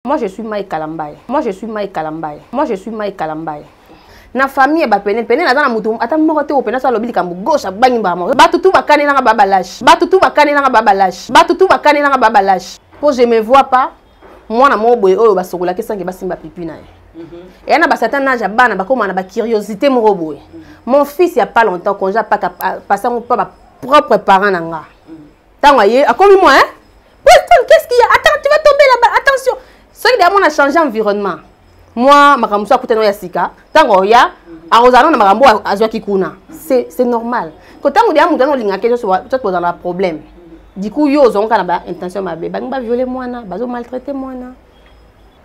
Moi, je suis Mike Kalambaye. Moi, je suis Mike Kalambaye. Moi, je suis Mike Kalambaye. Na famille ba pene na za na mutu ata mokote o pena so lobili kambu gauche bangi ba mo. Batutu bakane na babalash. Batutu bakane na babalash. Batutu bakane na babalash. Pour je me vois pas moi na mo boye oyo basokola ke sange basimba pipi na. Et na ba certain âge bana ba koma na ba curiosité mo boye. Mon fils il y a pas longtemps quand j'ai pas passé pas ma propre parent nanga. Tango yé a comme moi hein. Qu'est-ce qu'il y a? Attends, tu vas tomber là-bas. Attention. Ce qui a a changé l'environnement. Moi, ma camusa a ya sika. Tango ya, arrosano na marambo azwa kikuna. C'est normal. Quand tango dia mutano linga ke peut-être dans un problème. Du coup yo zonka na ba intention ma bébé, ba violer moi na, ba zo maltraiter moi na.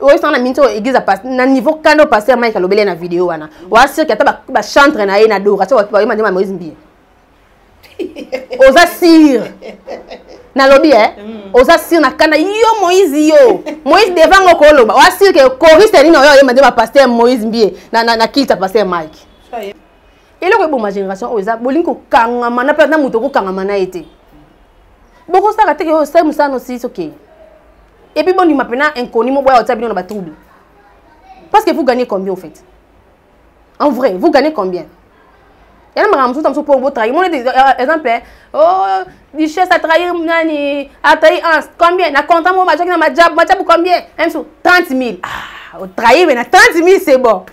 Oui, ça na minto église passe na niveau kando pasteur Mike Alobele na vidéo wana. Wa sir ka ta ba chantre na ye na dora, ça wa ma Moïse Mbiye. Oza sir. Na lobby oza sir na kana yo Moïse yo. Moïse devant ngoko loba. Wa sir ke choriste ni no yo ma pasteur Moïse Mbiye na kilta pasteur Mike. Et le ko ma génération oza bolinko kangama na pe na muto ko kangama na été. Boko ça ka te yo ça musano si OK. Et puis bon, il m'a maintenant inconnu, mon boy, on a trouble. Parce que vous gagnez combien au fait? En vrai, vous gagnez combien? Il y a un peu pour vous trahir. Mon exemple, oh, Duchesse a trahi, a trahi un. Combien? Na compte moi, ma job combien? 30 000. Ah, trahir, mais 30 000 c'est bon.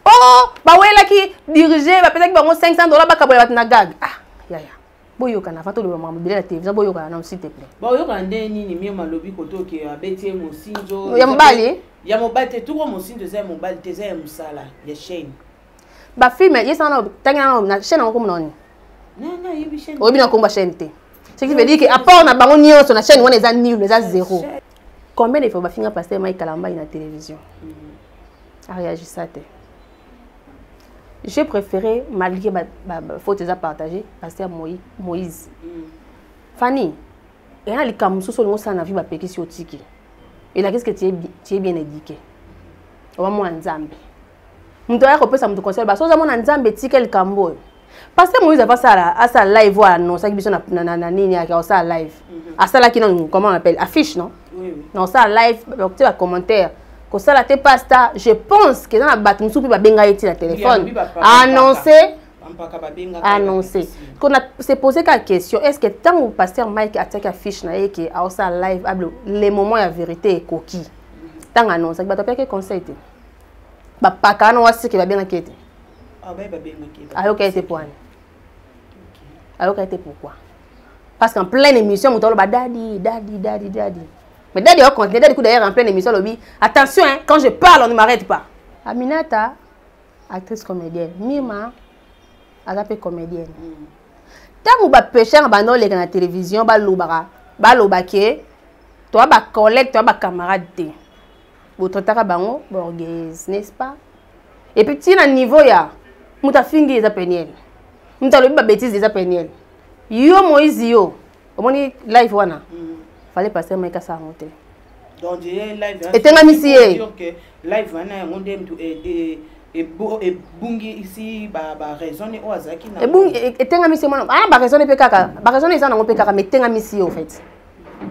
Oh, bah ouais là qui dirigeait, bah peut-être que $500 bah kaboué na gag. Ah, ya. Boyoka na fato le maman de la télévision boyoka na s'il te plaît. Boyoka ndeni ni mi malobi koto ke abetie mosinzo. Ya mbali? Ya mobate tout mosinzo za mobali teza ya musala ya chaîne. Ba film yesa na tanga na chaîne ko mononi. Non yebi chaîne. Obi na komba chaîne te. Ce qui veut dire que à part na bango nyonso na chaîne wana eza nul, eza zéro. Combien de fois ba finga passer Mike Kalambaye na télévision? A réagi ça te. J'ai préféré, malgré ma faute à partager, passer à Moïse. Fanny, il y a les camusous sur le mot ça n'a vu ma péquille sur Tiki. Et là, qu'est-ce que tu es bien éduqué? On va moi en Zambie. Je dois repérer ça me conseille. Parce que moi en Zambie, Tiki le Cambo. Parce que Moïse a fait ça à sa live, voilà, non, ça qui est na nini à ça live. À ça là qui non, comment on appelle, affiche non? Oui. Non, ça live, tu vas commentaire. Quand ça la te passe, je pense que dans la bâtiment soupe va benga eti la téléphone. Annoncer. Qu'on a se posé la question, est-ce que tant que pasteur Mike attaque affiche na et que à ça live les moments la vérité est coquille. Tant annonce, que ba quel conseil te. Ba pa kana wasi que va bien enquêter. Ah ba bien enquêter. Alors qu'a été point. Alors qu'a été pourquoi? Parce qu'en pleine émission, on ba daddy. Mais dès qu'on continue, dès d'ailleurs en pleine émission, attention, hein, quand je parle, on ne m'arrête pas. Aminata, actrice comédienne. Mima, elle comédienne. Tant que vous pêchez dans la télévision, toi, collègue, toi, camarade, votre tarabango, borghese, n'est-ce pas? Et puis, si à niveau, il y a muta fingi des apeniels. Muta lobi ba bêtise des apeniels. Yo Moïse yo. Comment ni live wana? Fallait passer mais qu'à ça monter. Donc live et t'es amitié live wana monde et bungi ici ba raisonner au azaki na et t'es amitié moi ba raisonner pe kaka ba raisonner ça na pe kaka mais t'es amitié au fait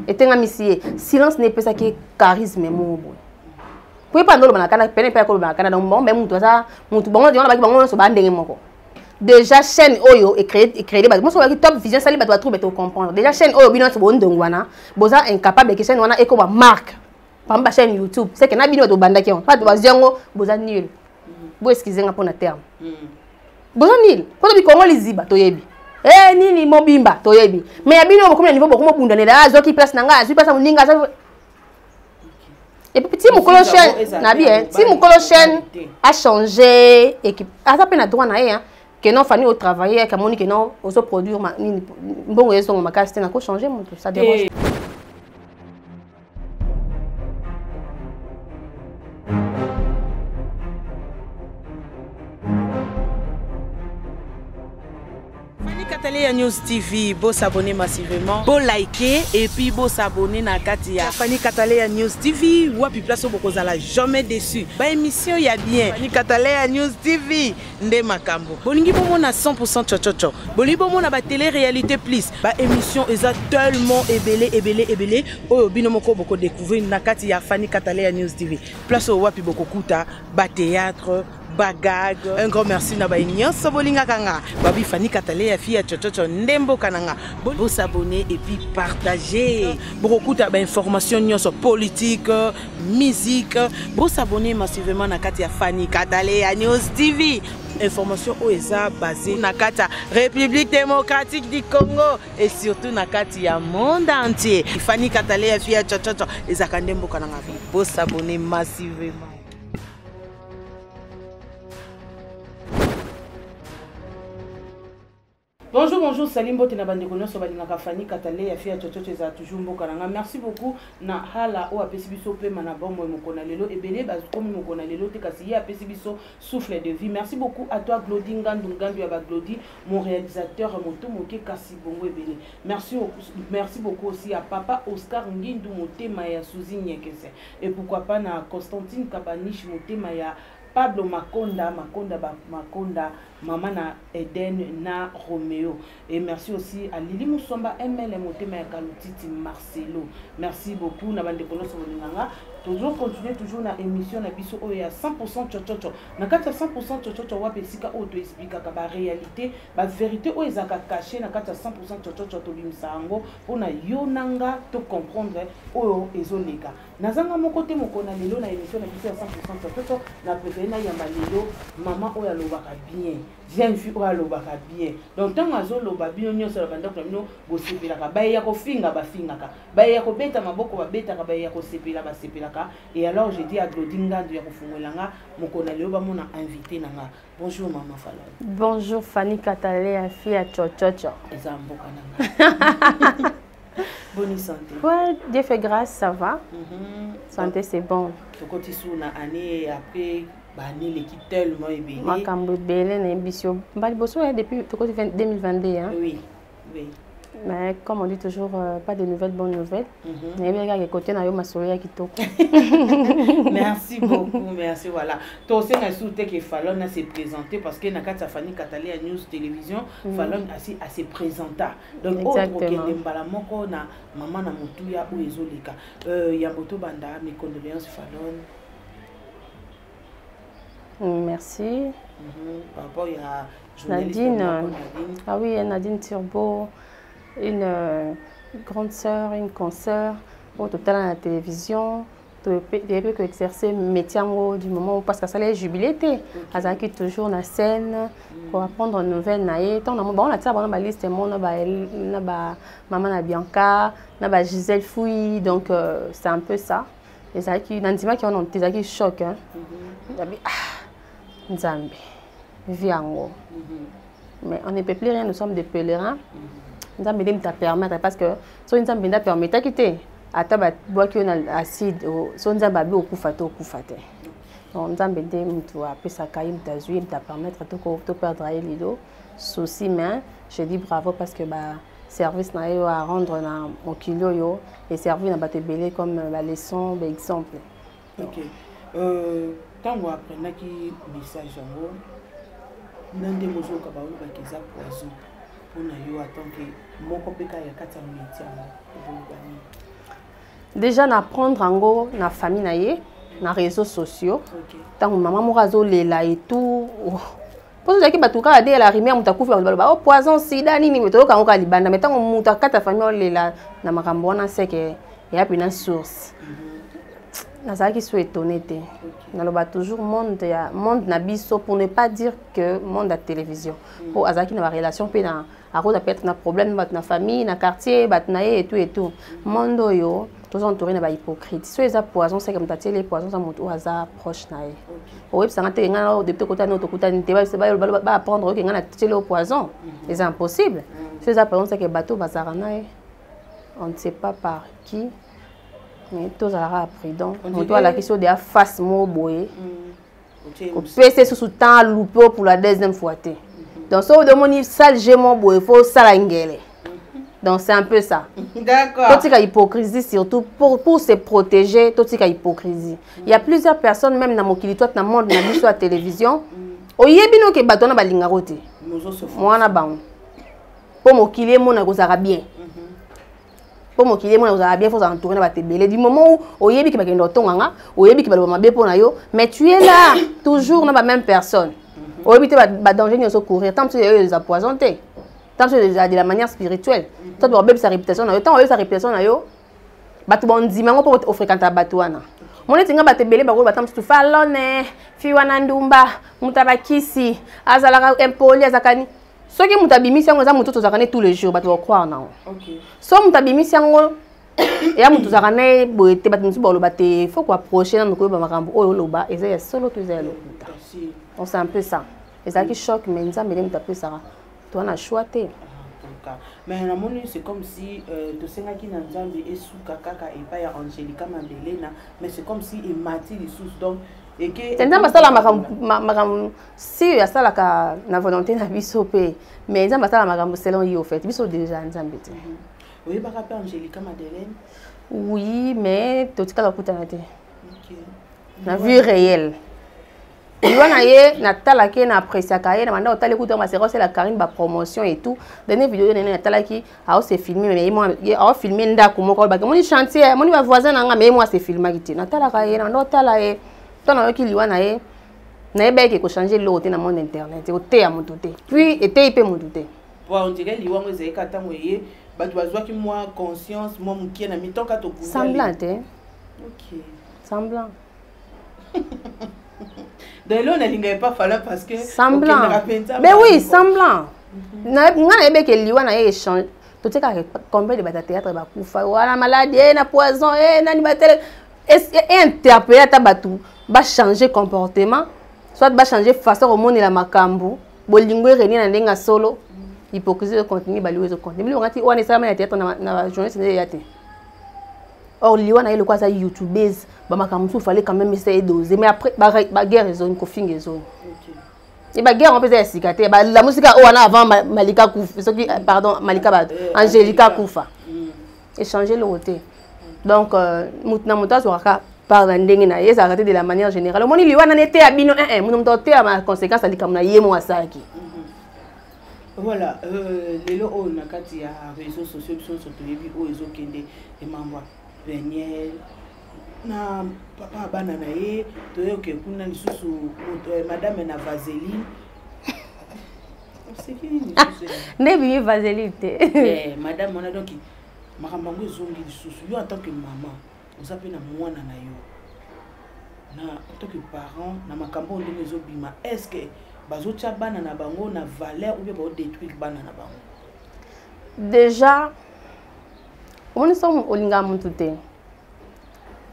et t'es amitié silence n'est pas ça qui charisme mon boy pour pas ndolo bana kana pene pe ko bana kana donc bon même mutu ça mutu bon on ba ki bango so ba ndenge moko. Déjà chaîne Oyo est créé moi sur Top Vision ça doit trouver pour comprendre déjà chaîne Oyo bino so ndongwana boza incapable que chaîne wana eko ba marque par exemple chaîne YouTube c'est que na bino to bandaki on pas de baziango boza nul bo excusez nga pour na terme boza nul pour bi Congo liziba to yebi nini mobimba to yebi mais ya bino ko na niveau beaucoup bundanela azoki place nanga azui place muninga ça et puis petit mukolo chaîne na bien si mukolo chaîne a changé équipe a ça peine droit na hein que non Fanny au travailler que Monique non au se produire bon ils sont ma casse n'a pas changé mon ça dérange. Kataleya News TV, beau s'abonner massivement, beau liker et puis beau s'abonner na Katia. Fanny Kataleya News TV, wapi place au bokozala jamais déçu. Ba émission ya bien. Fanny Kataleya News TV, nde makambo. Bolingi bomo na 100% chochocho. Bolingi bomo na ba télé-réalité plus. Ba émission eza tellement ébélé. Oyo bino moko boko découvrir na Katia Fanny Kataleya News TV. Place au wapi boko kuta, ba théâtre, bagag. Un grand merci na ba nyonso bolinga kanga. Babi Fanny Kataleya fille chochocho ndembo kananga. Bon s'abonner et puis partager. Beaucoup d'informations nyonso politique, musique. Bon s'abonner massivement na Katia Fanny Kataleya News TV. Information OESA basée na Katia République démocratique du Congo et surtout na Katia monde entier. Fanny Kataleya fille chochocho ezaka ndembo kananga. Bon s'abonner massivement. Bonjour, Salim Bote na bande konoso balingaka Fanny Kataleya fille chochocho za toujours mbokananga. Merci beaucoup na hala o apesi biso pe mana bombo mokona lelo ebele bas comme mokona lelo te kasi ya apesi biso souffle de vie. Merci beaucoup à toi Glody Ngandu ya ba Glody, mon réalisateur moto moke kasi bongo ebele. Merci beaucoup aussi à papa Oscar Ngindu motema ya Suzy Nyekese et pourquoi pas na Constantine Kabanish motema ya Pablo Makonda, Maman na Eden na Romeo. Et merci aussi à Lili Moussomba, ML Motema ya Kalutiti Marcelo. Merci beaucoup na bande kono sobolinganga. Toujours continuer toujours na émission na biso o ya 100% chochocho. Na kata 100% chochocho wape sika o to expliquer ka ba réalité, ba vérité o ezaka caché na kata 100% chochocho to bimsango pona yonanga to comprendre o ezoleka. Nazanga moko te mokona lelo na émission na biso ya 100% chochocho na préféré na yamba lelo maman o ya lobaka bien. Jeune fille o ya lobaka bien. Donc tant azo loba bien nyonso la banda ko bino go sepelaka ba ya ko finga ba fingaka. Ba ya ko beta maboko ba beta ka ba ya ko sepela ba sepelaka. Et alors j'ai dit à Glody Ngandu ya ko fungolanga mokona lelo ba mona invité nanga. Bonjour maman Fala. Bonjour Fanny Kataleya fille chochocho. Ezamboka nanga. Bonne santé. Ouais, Dieu fait grâce, ça va. Santé, c'est bon. Tokoti sous na année après année l'équipe tellement ébélé. Makambo belé na ambition. Mbali bosso depuis 2022 hein. Oui. Mais comme on dit toujours pas de nouvelles bonnes nouvelles. Mais bien gars côté na yo masolo kitoko. Merci beaucoup, merci voilà. Toi aussi na souté que Fallon a se présenter parce que na kata Fanny Kataleya News Télévision Fallon a se présenter. Donc autre que mbala moko na maman na mutuya ou ezolika. Ya moto banda mes condoléances Fallon. Merci. Par rapport à Nadine. Ah oui, Nadine Turbo, une grande sœur, une consoeur, au total à la télévision, depuis que exercer métier du moment où parce que ça les jubilé, qui toujours na scène pour apprendre une nouvelle naïe. Tant on a ça, on a liste mon maman na Bianca, na Gisèle Fouille, donc c'est un peu ça. Et ça qui Nandima qui ont des choc hein. Nzambe, Viango. Mais on ne peut plus rien, nous sommes des pèlerins. Nzambe t'a permettre parce que si Nzambe t'a permis de quitter, à ta bois qui on a acide, si Nzambe au kufate. Donc Nzambe t'a appelé sa caille, t'a joué, t'a permettre de perdre les dos. Souci, mais je dis bravo parce que service n'a eu à rendre au kilo yo et servir n'a pas te belé comme la leçon, exemple. Ok. Quand on apprend qui message en haut, n'en démozo kabaou bakeza poison pour na yo attendre que mon copéka ya kata métier déjà n'apprendre en gros na famille naie na réseaux sociaux tant maman morazo lela et tout parce que batuka de la rivière mutakufa ba poison sida nini metoka ngoka libanda mais tant mutakata famille lela na makambo na seke ya pina source nazaki so étonné te naloba toujours monde na biso pour ne pas dire que monde à télévision pour azaki na relation pe na à cause peut-être na problème bat na famille na quartier bat na et tout monde yo tous entouré na ba hypocrite so eza poison c'est comme tatie les poisons ça moto aza proche na e o web sanga te ngana de kota no to kota ni te ba apprendre que ngana tatie le poison c'est impossible so eza poison c'est que bateau bazara na e on ne sait pas par qui. Mais tous à prudent. On doit la question de la face mot boé. PC sous temps loupé pour la deuxième fois. Donc, si vous demandez ça, il faut ça l'engagement. Donc, c'est un peu ça. D'accord. Tout hypocrisie, surtout pour se protéger, tout hypocrisie. Il y a plusieurs personnes, même dans mon kilitoit, dans le monde, dans la télévision. Oyebino ke batona balingarote. Moi na bango. Pour mon kilier mon na bien. Pour mon kilier mon na bien, faut s'entourer na batebele. Du moment où oyebi ke bakendo tonganga, oyebi ke baloma mabe pona yo, mais tu es là toujours na ba même personne. Oyebi te ba danger ni so courir, tant que tu les empoisonner. Tant que de la manière spirituelle. Tant que sa réputation na yo, tant que sa réputation na yo, batu bon dimango pour fréquenter batuana. Mon etinga batebele ba ko batam tu falone. Fiwana ndumba, mutabakisi, azalaka impoli, azakani. Ce qui mutabimisi yango za mutu tozakane tous les jours, bato croire na. OK. So mutabimisi yango ya mutu zakane boete batunzi bolo bate, faut quoi approcher na miko ba makambo oyo loba, eza solo to eza lokuta. On c'est un peu ça. Et ça qui choque mais nza mele mutape ça. Toi na choité. Mais na moni c'est comme si to sengaki na nzambe esuka kaka et pas ya Angelica Mandelena, mais c'est comme si il mati les sous donc et que c'est nzambe sala makambo si ya sala ka na volonté na biso pe mais nzambe sala makambo selon yo fait biso déjà nzambe te. Oui ba ka Angelica Mandelena. Oui mais to tika la kutana te. OK. Na vie réelle. Liwana ye na talaki na apprécier ka ye na manda otali kuta ma c'est la Karine ba promotion et tout. Dernière vidéo na talaki a se filmer mais moi a filmer ndako moko ba moni chantier moni ba voisin na nga mais moi c'est filmer kiti na talaka ye na ndotala ye tona yo ki liwana ye na ebe ke ko changer l'autre na monde internet o te ya mutu te puis était ipe mutu te. Bon on dirait liwana ze ka tango ye ba tu bazwa ki moi conscience moi mukie na mitoka to kuza. Semblant te. OK. Semblant. De là, on n'a pas fallu parce que... Semblant. Mais oui, semblant. On a dit que l'Iwan a échangé. Tout ce qui a combien de batailles théâtre, la maladie, la poison, et interpréter ta batou, va changer comportement, soit va changer façon au monde et la macambo, bolingo réuni na ndenga solo, hypocrisie de contenu, baloué de contenu. Mais on a dit on est ça mais théâtre na journée c'est déjà. Or, Liwan a eu le quoi ça YouTubeuse, il fallait quand même essayer d'oser. Mais après, la guerre est zone, il zone. Et la guerre, on peut dire la musique avant Malika Koufa, pardon, Malika Angelica Koufa. Échanger le côté. Donc, Moutna Zouraka parle de la manière générale. Mon Liwan en était à Bino, mon doté à ma conséquence, à l'Ikamna Yemo Asaki. Voilà, les lots, on a quatre réseaux sociaux qui sont sur les réseaux qui sont membres. Daniel na papa banana ye toyo ke kuna lisusu madame na vaseline c'est fini ne bi vaseline te madame on a donc makambango ezongi lisusu yo en tant que maman on s'appelle na mwana na yo na en tant que parent na makambo ndenge ezobima est-ce que bazotia bana na bango na valeur ou bien ba détruire bana na bango déjà on sommes au linga muntu te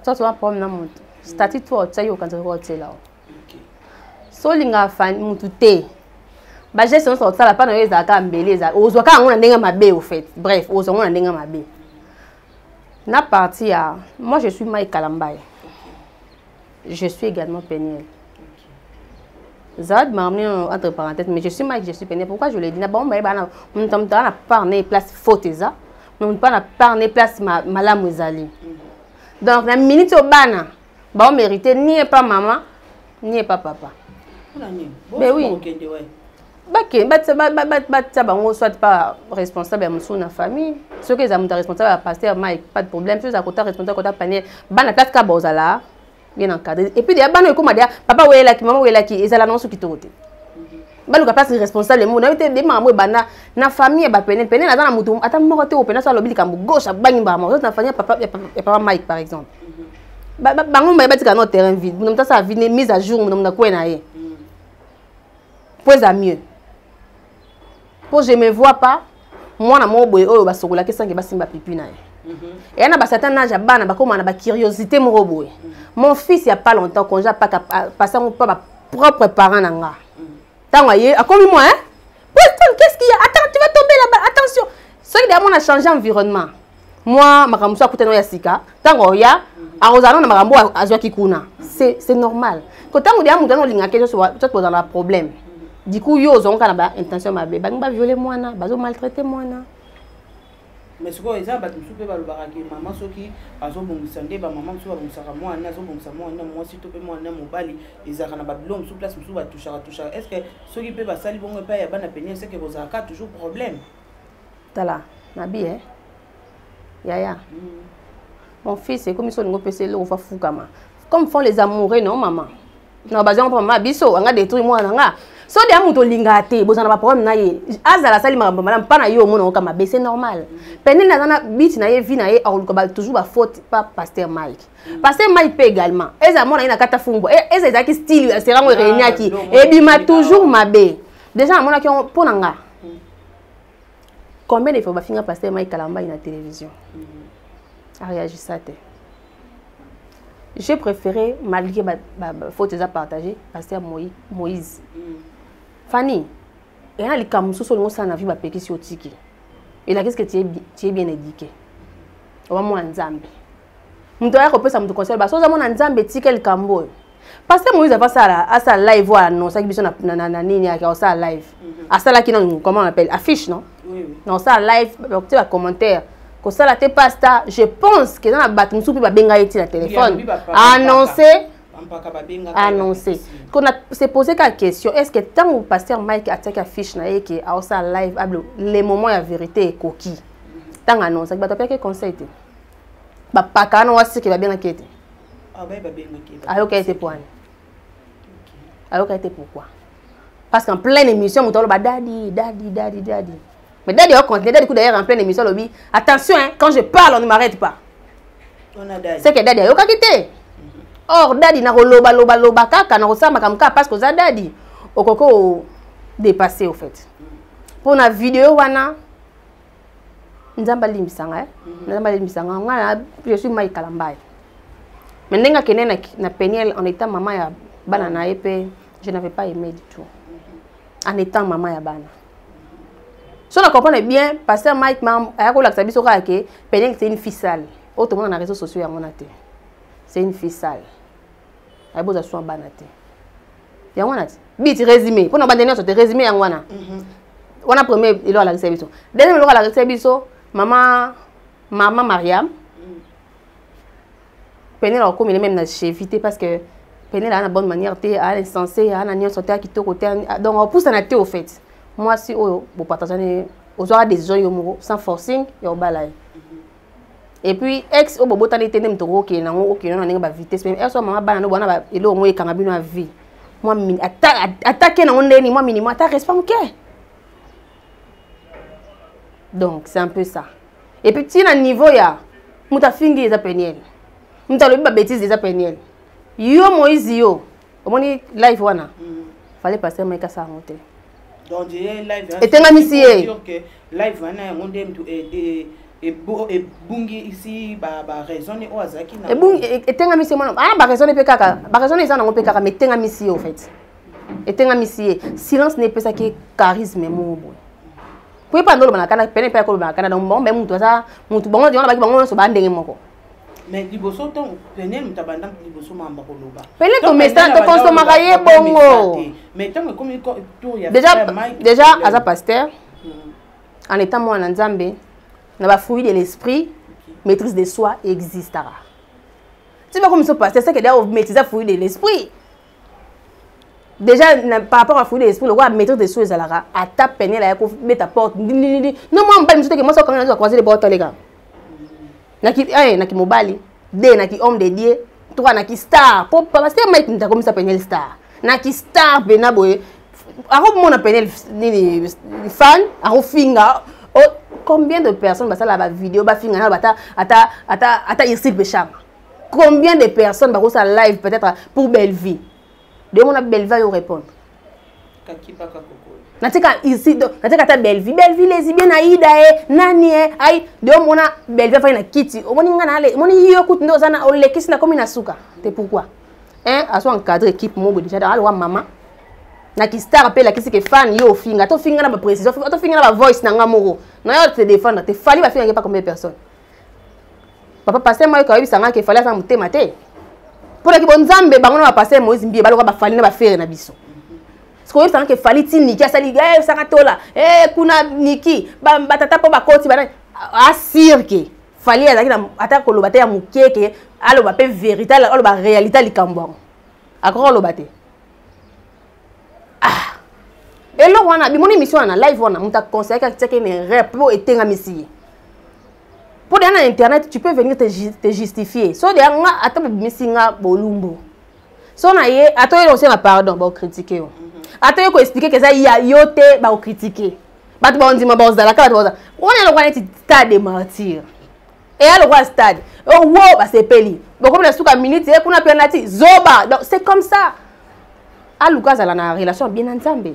ça c'est un problème na muntu statut toi tu yo kanza ko tela so linga fan muntu te ba gestion so tsala pa na yo ezaka mbeleza ozwa ka ngona ndenga mabe au fait bref ozwa ngona ndenga mabe na partie à moi je suis Mike Kalambaye je suis également Peniel. Zad m'a amené entre parenthèses mais je suis Mike je suis Peniel pourquoi je le dis na bon ba na on na parler place fauteza mais on pas na parler place malamu ezali. Donc la minute au bana ba on mérite ni pas maman ni pas papa. Ben oui. Ba soit pas responsable à mon famille. Ceux qui sont responsables à pasteur Mike pas de problème. Ceux à côté responsable côté panier bana place ka bozala bien encadré. Et puis des bana comme dia papa ouais là qui maman ouais là qui et ça l'annonce qui te côté. Ba le place responsable le monde été des maman bana na famille ba pene na dans mutu ata moko te opena ça lobili kambu gauche bangi ba mo na famille papa et papa Mike par exemple. Bango ba tika no terrain vide. Nous ça vide mise à jour nous na ko na ye. Pour à mieux. Pour je me vois pas moi na mo boye oyo ba sokola ke sange ba simba pipi na ye. Et na ba certain âge bana ba comme na ba curiosité mo boye. Mon fils il y a pas longtemps quand j'ai pas passer pas ma propre parent nanga. A comme moi, hein? Qu'est-ce qu'il y a? Attends, tu vas tomber là-bas. Attention. Ce qui on a changé d'environnement. Moi, ma camusou a coûté noya sika. Tango ya, a Rosano na marambo a zoa kikuna. C'est normal. Quand on dit à mon linga quelque chose, ça pose un problème. Du coup, yo ont une intention de violer moi, de maltraiter moi. Mais ce que ça, tu peux pas le barraquer. Maman, ce qui a son bon santé, maman, tu vas bon ça, moi, on a son bon ça, moi, si tu peux, moi, on a mon bali, ils ont un babylon sous place, sous va toucher. Est-ce que ceux qui peuvent salir, bon, pas y a pas de peine, c'est que vous avez toujours problème. T'as là, Nabi, hein? Yaya. Mon fils, c'est comme ils sont au PC, on va fou comme font les amoureux, non, maman? Non, bah, on maman, biso, on a détruit moi, on a. So de amuto lingate, vous en avez pas problème na ye. Azala sali madame pas na yo mon kama be c'est normal. Penel na na bit na ye vi na ye a toujours ba faute pas pasteur Mike. Pasteur Mike peut également. Eza mona ina kata fumbo. Eza ezaki style sera ngo réunion qui et bima toujours mabe. Déjà mona qui on ponanga. Combien de fois ba finga pasteur Mike Kalamba na télévision. A réagi ça té. J'ai préféré malgré ma faute à partager pasteur Moïse. Fanny, il y a les camusous sur le sang, vie va péquer sur tiki. Et là, qu'est-ce que tu es bien éduqué? On va moi en Zambie. Je dois repérer ça, je te conseille. Parce que moi en Zambie, tiki le cambo. Parce que moi, je vais faire ça live, voilà, non, ça qui est ça live. À ça là, comment on appelle? Affiche, non? Oui. Non, ça live, tu as commentaire. Quand ça là, t'es pas ça, je pense que dans la bâtiment, tu peux bien gagner le téléphone. Annoncer. Qu'on a se posé la question, est-ce que tant que pasteur Mike a take affiche na que a ça live les moments la vérité est coquille. Tant annonce, ça va pas que conseil té. Ba pa kana wasi que va bien enquêter. Ah ben va bien enquêter. Alors qu'a été pour elle. Alors qu'a été pourquoi? Parce qu'en pleine émission, on parle daddy. Mais daddy au continue, daddy coup d'ailleurs en pleine émission lobby. Attention hein, quand je parle on ne m'arrête pas. On a daddy. C'est que daddy a quitté. Or, daddy na loba kaka na rosama kamka parce que ça daddy au coco dépassé au fait. Pour la vidéo wana nzamba limisanga ngana je suis Mike Kalamba. Mais ndenga kenena na Peniel en étant maman ya bana na épée, je n'avais pas aimé du tout. En étant maman ya bana. Si on comprend bien, pasteur Mike a ko la biso ka ke Peniel c'est une fille sale. Autrement dans les réseaux sociaux ya monate. C'est une fille sale. Elle a besoin de soins banaté. Il y a un bit résumé. Pour nous abandonner sur résumé en wana. On a premier il a la réception. Deuxième il a la réception. Maman Mariam. Penel a comme il est même na chevité parce que Penel a une bonne manière té a insensé a un nion sauté qui te côté donc on pousse à naté au fait. Moi si au partager aux horaires des gens yo sans forcing et au balai. Et puis ex au bobo tani tene mtoko ke na ngo ke na nga vitesse même eso mama bana no bona ba elo ngo ekanga bino a vie moi attaquer na onde ni moi minimum ta respect OK. Donc c'est un peu ça. Et puis ti na niveau ya muta fingi za Peniel. Muta lobi ba bêtise za Peniel. Yo Moïse yo. Omoni live wana. Fallait passer Mike ça monter. Donc live. Et tenga misié. Live wana onde mtu et bungi ici ba raisonner au azaki na et tenga misi mona ba raisonner pe kaka ba raisonner ça na pe kaka mais tenga misi au fait et tenga misi silence n'est pas ça qui charisme mo boy pour pas ndolo bana kana pene pe ko bana kana donc bon même mutu ça mutu bon on ba ki bango so ba ndenge moko mais liboso ton Penel mutabanda liboso mamba ko loba pele to mestan to consommer ye bongo mais tant que comme tout ya déjà aza pasteur en étant moi en Nzambe na ba fruit de l'esprit, maîtrise de soi existera. Tu vois comme ça passe, c'est ça que d'ailleurs maîtriser fruit de l'esprit. Déjà par rapport à fruit de l'esprit, le roi maîtrise de soi ezalaka, à ta peine là ko mettre ta porte. Non moi pas me que moi ça quand on a croiser les portes les gars. Naki mobali, deux naki homme de Dieu, trois naki star. Parce que Mike n'ta comme ça peine star. Naki star bena boy. Arop mon appelle ni fan, arop finga. Combien de personnes bah ça la vidéo bah finga bah ata ici le cham. Combien de personnes bah ça live peut-être pour belle vie. De mon belle vie répondre. Kaki pa kakoko. Natika ici natika ta belle vie lesbienne aida nani ai de mon belle vie fa na kiti. Omoni ngana ale moni yo kuti ndo sana ole kisi na komi na suka. C'est pourquoi aso encadrer équipe mo déjà dans alwa maman. Na ki star appelle la kisi ke fan yo finga to finga na ba précision to finga na ba voice na ngamoro na yo te défendre te fali ba finga pas combien de personnes papa passer moi ko yebisanga ke fali sa mutema te pour ki bonzambe bango na passer Moïse mbie baloka ba fali na ba faire na biso sikoyo sana ke fali ti niki asali sanga tola kuna niki batata po bakoti bana asirke fali azaki na ata koloba te ya mukeke aloba pe vérité aloba réalité likambo akoko loba te eloko wana bimoni émission na live wana muta conseil ka tseke ne rap po etenga misi pour dans internet tu peux venir te justifier so de nga ata misinga bolumbu so na ye atoye aussi na pardon ba critiquer yo atoye ko expliquer que ça ya yote ba critiquer batu ba ondima ba ozala ka batu on a le stade de martyr et a le stade oh wow ba sepeli bon comme la souka minute et kuna penalty zoba donc c'est comme ça a Lucas a la relation bien ensemble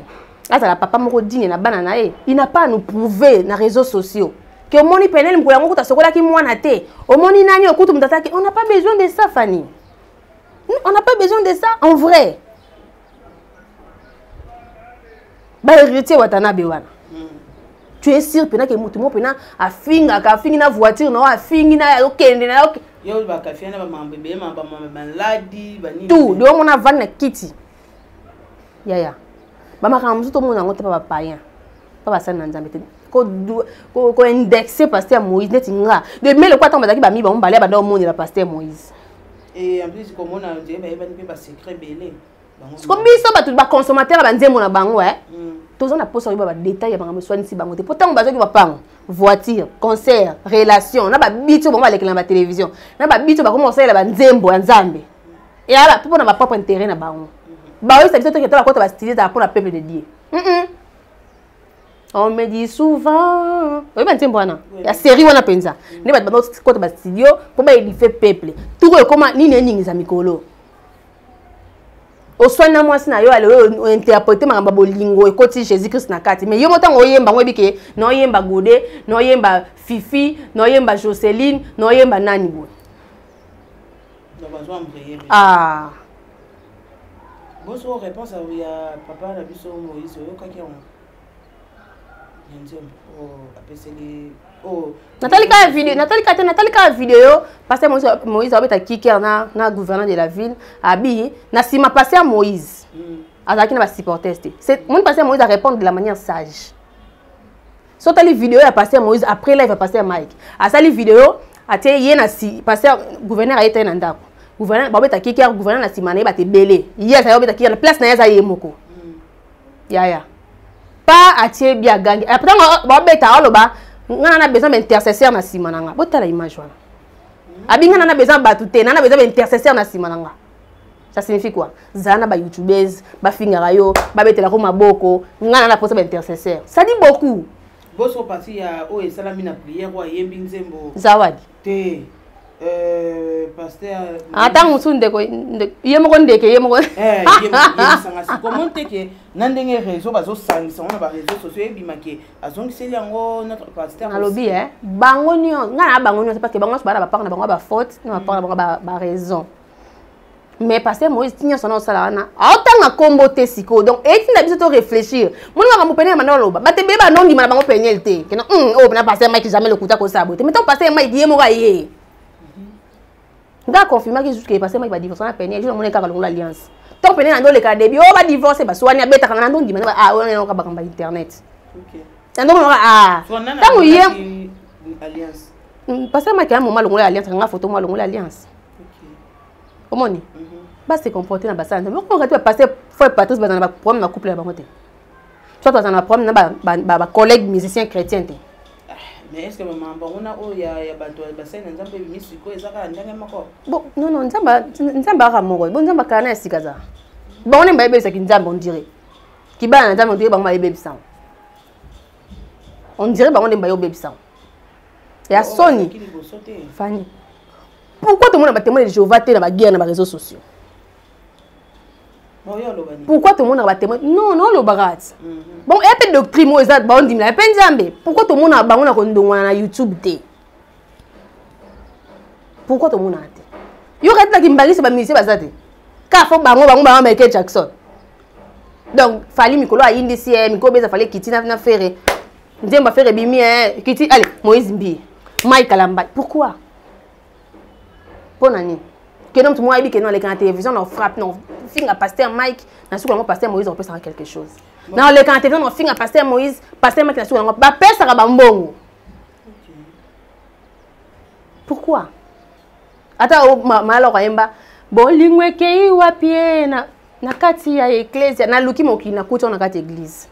là la papa moko digne na bana na e il n'a pas à nous prouver na réseaux sociaux que au moni penel mko yango kuta sokola ki mwana te au moni nani okutu mtataki on n'a pas besoin de ça Fanny. On n'a pas besoin de ça en vrai. Ba héritier watanabe wana. Tu es sûr pena que mutu mo pena afinga ka fingi na voiture no afingi na okende na ok. Yo ba ka fiana ba mambebe mamba maladi ba nini. Tout, do mona van na kiti. Ya. Ba maka mutu mona ngote pa païen. Pa ba sana nzambe te. Ko indexé pasteur Moïse netinga. De mais le quoi tomba zaki ba mi ba mbale ba do moni la pasteur Moïse. Et en plus, comme on a dit, il va se secret belé. Comme ça, tu vas consommateur à banzer mon abango, ouais. Tous on a posé sur les détails, il y a soin ici bangote. Pourtant, on va dire qu'il va pas voiture, concert, relation. On a pas bitu, on va aller la télévision. On a pas bitu, on va commencer la banzembo, nzambe. Et alors, tout le monde n'a pas propre intérêt na bango. Bah oui, c'est peut-être que la côte va styler pour le peuple de Dieu. On me dit souvent, oui, ben tiens, voilà. Il y a série on a pensa. Ne pas notre côté studio, comment il fait peuple. Tout comment ni ni zamikolo. Au soin na moi sina yo aller interpréter mamba bolingo et côté Jésus-Christ na kati. Mais yo motan oyemba ngwe bike, no yemba Godé, no yemba Fifi, no yemba Jocelyne, no yemba nani bo. Ah. Bonsoir réponse à papa la biso Moïse yo kaki on. Nathalie ka vidéo parce que Moïse a été kicker na gouverneur de la ville abi na sima passé à Moïse azaki na ba supporter c'est mon passé Moïse a répondre de la manière sage so tali vidéo a passé à Moïse après là il va passer à Mike a sali vidéo a te yena si passé gouverneur a été na ndako gouverneur ba beta kicker gouverneur na sima na ba te belé yes a beta kicker la place na ya za yemoko ya pas attirer bien gang après on beta oloba ngana besoin d'intercesseur na sima nanga botala image wana abi ngana besoin batute nana besoin d'intercesseur na sima nanga ça signifie quoi zana ba youtubers ba fingara yo ba betela ko maboko ngana na posa ba intercesseur ça dit beaucoup boso parti ya o esalami na prière wa yembi nzembo zawadi te pasteur attends musunde ko yemoko ndeke yemoko yemsanga comment te ke nandenge réseau bazo sangisa on ba réseaux sociaux ebimake azongiseli yango notre pasteur alobi bango nyo ngana bango nyo c'est parce que bango bana ba parle na bango ba faute na parle bango ba raison mais pasteur Moïse tinya son sala na autant kombo te siko donc et tu n'as besoin de réfléchir mon va mo pener mana loba ba te be ba non di mana bango penelte que non oh na pasteur Mike jamais le kuta ko saboter mais ton pasteur Mike yemoko aye nga confirmer que jusqu'à passer moi va divorcer na peine je mon ka kalongo alliance to peine na ndo le ka début o ba divorcer ba swani abeta kana ndo ndima on est ka bakamba internet OK ndo tango yem alliance passer moi ka moment longo alliance nga photo moi longo alliance OK omoni ba se comporter na basana mais comment tu passer faut Patrice ba na problème na couple ba moté soit tu na problème na ba collègue musicien chrétien te. Mais est-ce que maman on a oh ya bato bassin nzambe bimisiko ezaka ndenge mako bon non nzamba ka moko bon nzamba kana sikaza bon ne mbaye besa ki nzamba on dirait ki bana nzamba on dirait bango mbaye bebisa on dirait bango ne mbaye bebisa ya Sony Fanny pourquoi tout le monde a témoigné de Jéhovah te na ba guerre na ba réseaux sociaux pourquoi tout le monde a témoigné non le barat bon et peu doctrine moi ça bon dit la peine nzambe pourquoi tout le monde a bango na kondongwa na YouTube te pourquoi tout le monde a te yo kata ki mbalisi ba musicien bazate ka fo bango Michael Jackson donc fali mikolo a indisi mikolo beza fali kiti na faire nzemba faire bimi kiti allez Moïse Mbi Mike Kalamba pourquoi pour nani que non moi bi que non les télévision on frappe non finga pasteur Mike na suku yango pasteur Moïse repesa quelque chose na le quand on finga pasteur Moïse pasteur Mike na suku yango ba pesa ka bambongo. Pourquoi ata malo kayemba bolingwe kei wapi na kati ya église na luki moki na kuta na kati église.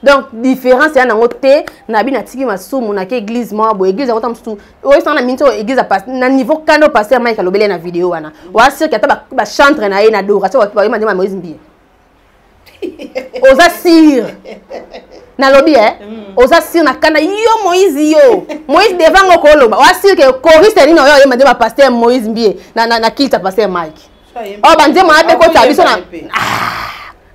Donc différence ya nango te na bi na tiki masumu na ke église mo bo église ngota msutu o sana minto église passe na niveau kando pasteur Mike alobele na vidéo wana wa sir kata ba chantre na ye na do kasi ba yima ndima Moïse Mbie oza sir na lobi oza sir na kana yo Moïse yo Moïse devant ngo koloba wa sir ke choriste ni no yo yima ndima pasteur Moïse Mbie na kilta pasteur Mike o bande mo abe ko tabiso na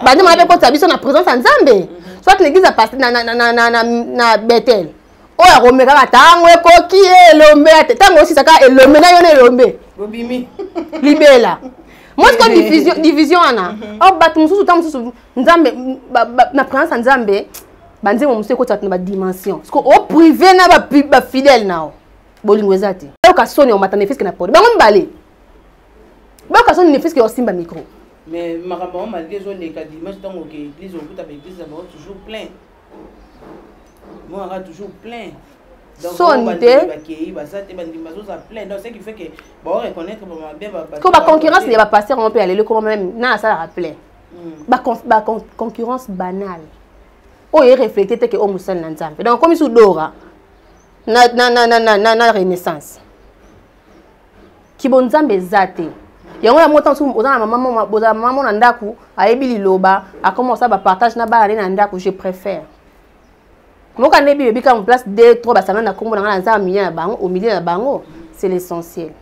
bande mo abe ko tabiso na présence en Nzambe. Soit l'église a passé na Bethel. Oh ya romeka batango ekoki elombe tango aussi saka elombe na yone elombe. Bobimi. Libela. Moi c'est division ana. Oh bat mususu tam mususu Nzambe na présence Nzambe banze mo mususu ko tsatu na dimension. Parce que au privé na ba fidèle nao. Bolingweza te. Ka soni o matane fiske na podi. Bango mbale. Ba ka soni ne fiske o simba micro. Mais maman malgré les cas dimanche tant que l'église on peut avec l'église ça va toujours plein. Moi on a toujours plein. Donc on va accueillir ça te bandimbazo ça plein. Donc c'est qui fait que bon reconnaître pour bien ko ba concurrence les ba passer on peut aller le comment même na ça la plein. Ba concurrence banale. O y refléter que o musal na Nzambe. Donc comme sous dora na renaissance. Ki bon Nzambe zate. Yango ya moto nsu oza na maman na ndaku ayebi liloba a commencer ba partage na ba na ndaku je préfère. Moka nebi bebi ka en place 2 3 basanga na kombo na za minya na bango au milieu na bango, c'est l'essentiel.